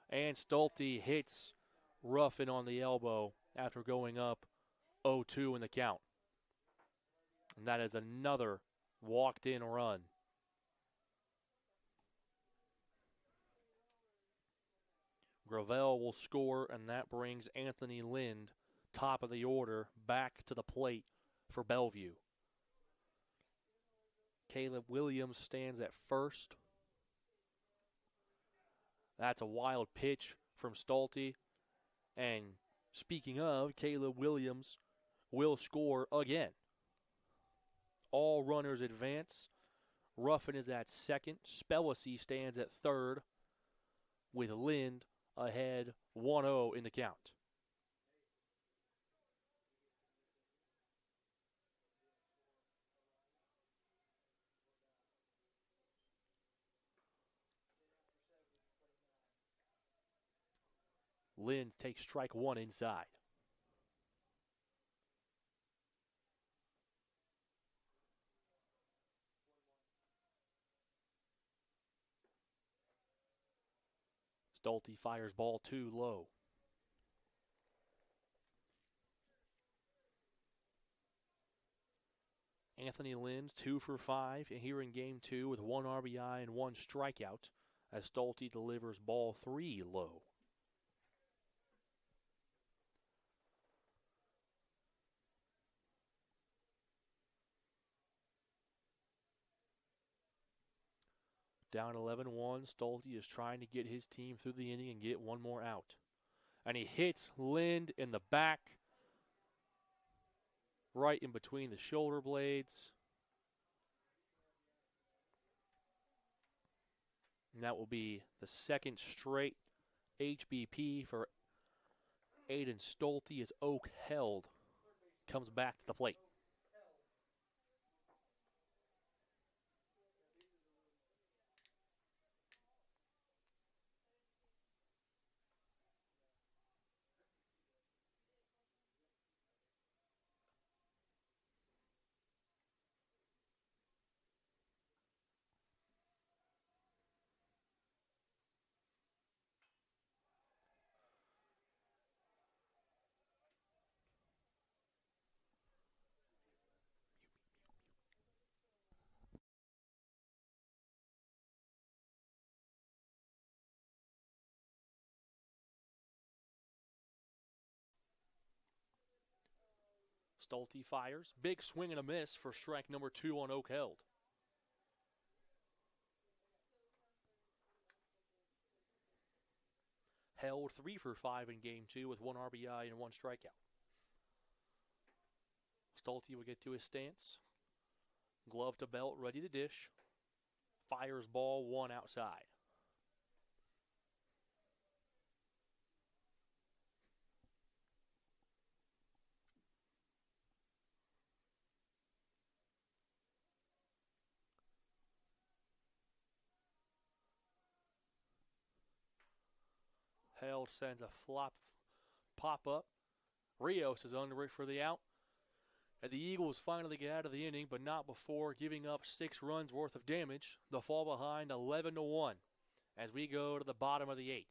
And Stolte hits Ruffin on the elbow after going up 0-2 in the count. And that is another walked-in run. Gravel will score, and that brings Anthony Lind, top of the order, back to the plate for Bellevue. Caleb Williams stands at first. That's a wild pitch from Stolte. And speaking of, Caleb Williams will score again. All runners advance. Ruffin is at second. Spellacy stands at third with Lind ahead 1-0 in the count. Lind takes strike one inside. Stolte fires ball 2 low. Anthony Lind 2 for 5 here in game 2 with 1 RBI and 1 strikeout as Stolte delivers ball 3 low. Down 11-1, Stolte is trying to get his team through the inning and get one more out. And he hits Lind in the back, right in between the shoulder blades. And that will be the second straight HBP for Aiden Stolte as Oak Held comes back to the plate. Stolte fires. Big swing and a miss for strike number 2 on Oak Held. Held 3 for 5 in game 2 with 1 RBI and 1 strikeout. Stolte will get to his stance. Glove to belt, ready to dish. Fires ball 1 outside. Held sends a flop pop up. Rios is under it for the out. And the Eagles finally get out of the inning, but not before giving up 6 runs worth of damage. They'll fall behind 11-1 as we go to the bottom of the 8th.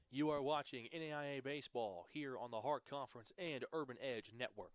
You are watching NAIA Baseball here on the Hart Conference and Urban Edge Network.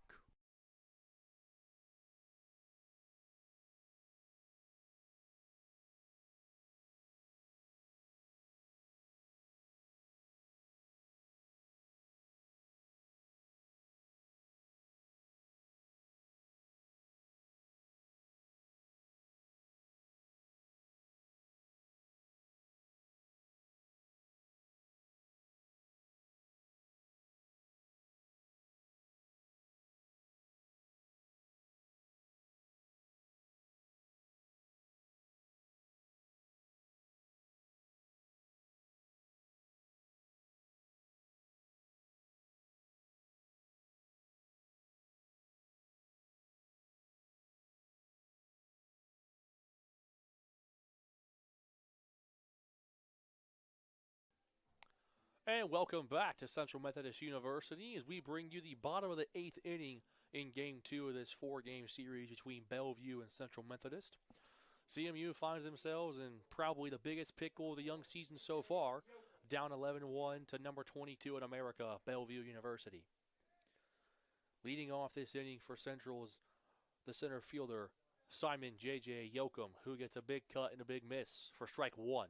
And welcome back to Central Methodist University as we bring you the bottom of the 8th inning in Game 2 of this 4-game series between Bellevue and Central Methodist. CMU finds themselves in probably the biggest pickle of the young season so far, down 11-1 to number 22 in America, Bellevue University. Leading off this inning for Central is the center fielder, Simon J.J. Yoakum, who gets a big cut and a big miss for strike 1.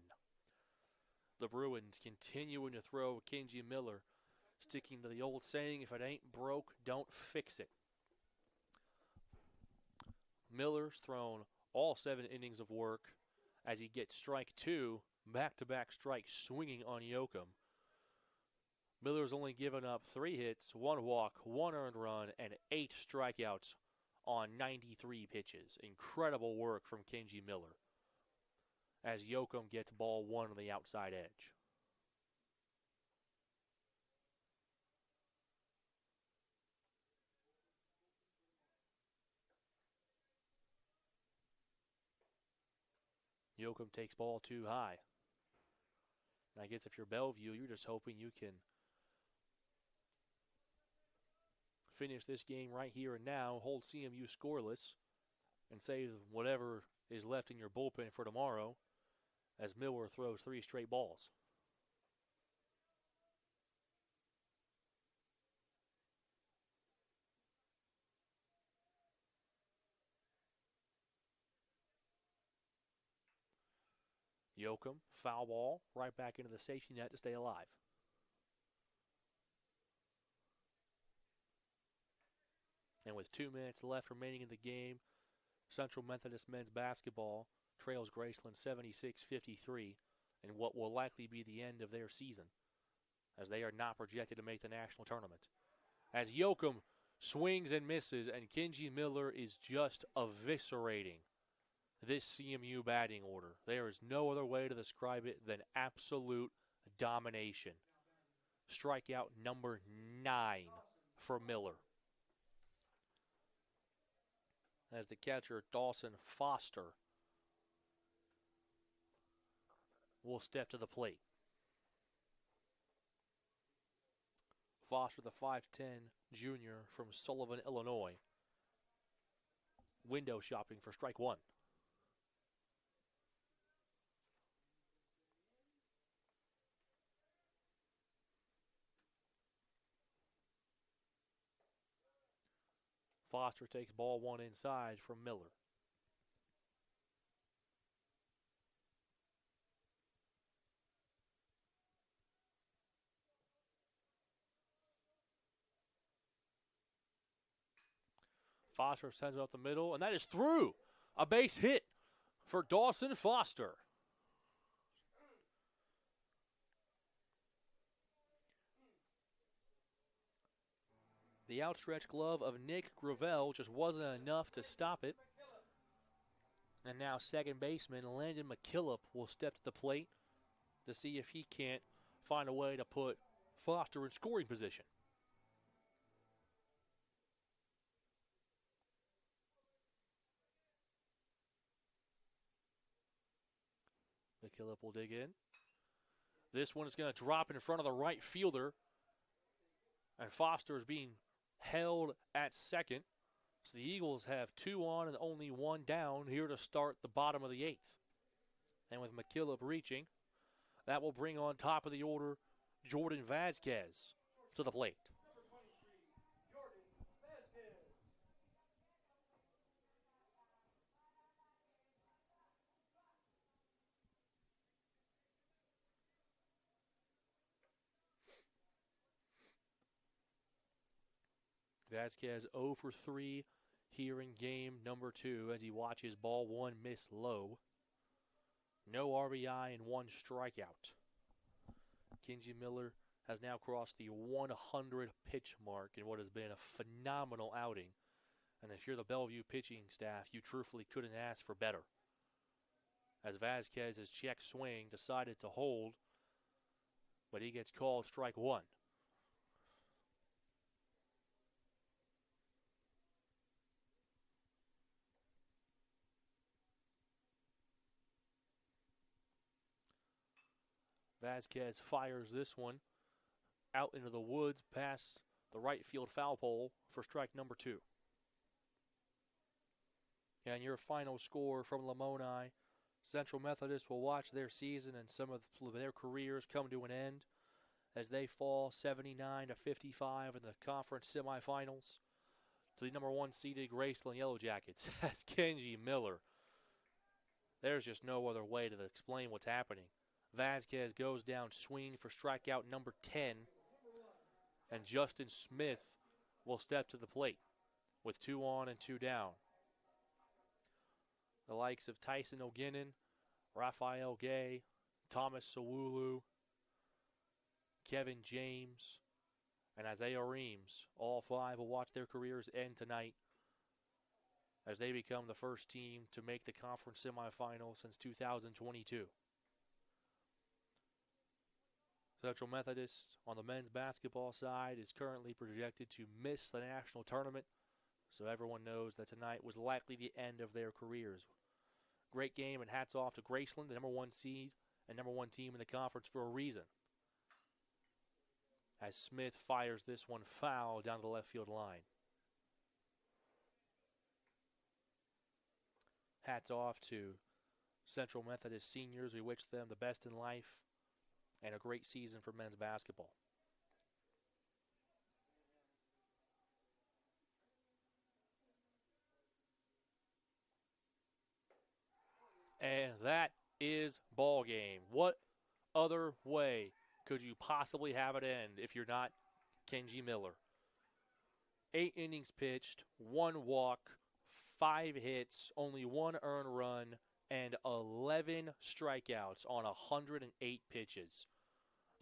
The Bruins continuing to throw Kenji Miller, sticking to the old saying, if it ain't broke, don't fix it. Miller's thrown all 7 innings of work as he gets strike 2, back-to-back strikes swinging on Yoakum. Miller's only given up 3 hits, 1 walk, 1 earned run, and 8 strikeouts on 93 pitches. Incredible work from Kenji Miller as Yoakum gets ball 1 on the outside edge. Yoakum takes ball 2 high. And I guess if you're Bellevue, you're just hoping you can finish this game right here and now, hold CMU scoreless, and save whatever is left in your bullpen for tomorrow as Miller throws 3 straight balls. Yoakum, foul ball, right back into the safety net to stay alive. And with 2 minutes left remaining in the game, Central Methodist men's basketball trails Graceland 76-53 in what will likely be the end of their season, as they are not projected to make the national tournament. As Yoakum swings and misses, and Kenji Miller is just eviscerating this CMU batting order. There is no other way to describe it than absolute domination. Strikeout number 9 for Miller. As the catcher, Dawson Foster, will step to the plate. Foster, the 5'10 junior from Sullivan, Illinois. Window shopping for strike 1. Foster takes ball 1 inside from Miller. Foster sends it up the middle, and that is through. A base hit for Dawson Foster. The outstretched glove of Nick Gravel just wasn't enough to stop it. And now second baseman Landon McKillop will step to the plate to see if he can't find a way to put Foster in scoring position. McKillop will dig in. This one is going to drop in front of the right fielder. And Foster is being held at second. So the Eagles have 2 on and only 1 down here to start the bottom of the 8th. And with McKillop reaching, that will bring on top of the order Jordan Vasquez to the plate. Vasquez 0 for 3 here in game number 2 as he watches ball 1 miss low. No RBI and 1 strikeout. Kenji Miller has now crossed the 100 pitch mark in what has been a phenomenal outing. And if you're the Bellevue pitching staff, you truthfully couldn't ask for better. As Vasquez's check swing decided to hold, but he gets called strike 1. Vasquez fires this one out into the woods past the right field foul pole for strike number 2. And your final score from Lamoni, Central Methodist will watch their season and some of their careers come to an end as they fall 79-55 in the conference semifinals to the number 1 seeded Graceland Yellow Jackets. As Kenji Miller, there's just no other way to explain what's happening. Vasquez goes down swinging for strikeout number 10, and Justin Smith will step to the plate with 2 on and 2 down. The likes of Tyson O'Ginnon, Raphael Gay, Thomas Sawulu, Kevin James, and Isaiah Reams. All five will watch their careers end tonight as they become the first team to make the conference semifinal since 2022. Central Methodist on the men's basketball side is currently projected to miss the national tournament, so everyone knows that tonight was likely the end of their careers. Great game, and hats off to Graceland, the number one seed and number one team in the conference for a reason. As Smith fires this one foul down the left field line. Hats off to Central Methodist seniors. We wish them the best in life and a great season for men's basketball. And that is ball game. What other way could you possibly have it end if you're not Kenji Miller? 8 innings pitched, 1 walk, 5 hits, only 1 earned run, and 11 strikeouts on 108 pitches.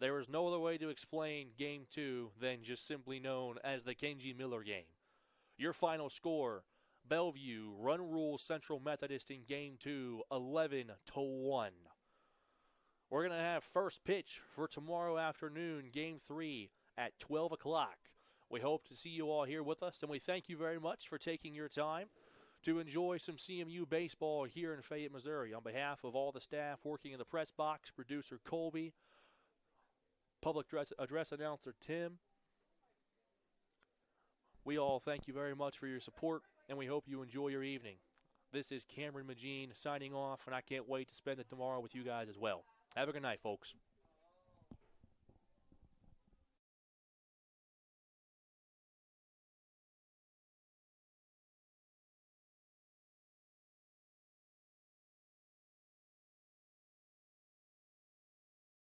There is no other way to explain Game 2 than just simply known as the Kenji Miller game. Your final score, Bellevue run rule Central Methodist in Game 2, 11-1. We're going to have first pitch for tomorrow afternoon, Game 3 at 12 o'clock. We hope to see you all here with us, and we thank you very much for taking your time to enjoy some CMU baseball here in Fayette, Missouri. On behalf of all the staff working in the press box, producer Colby, public address announcer Tim, we all thank you very much for your support, and we hope you enjoy your evening. This is Cameron Magine signing off, and I can't wait to spend it tomorrow with you guys as well. Have a good night, folks.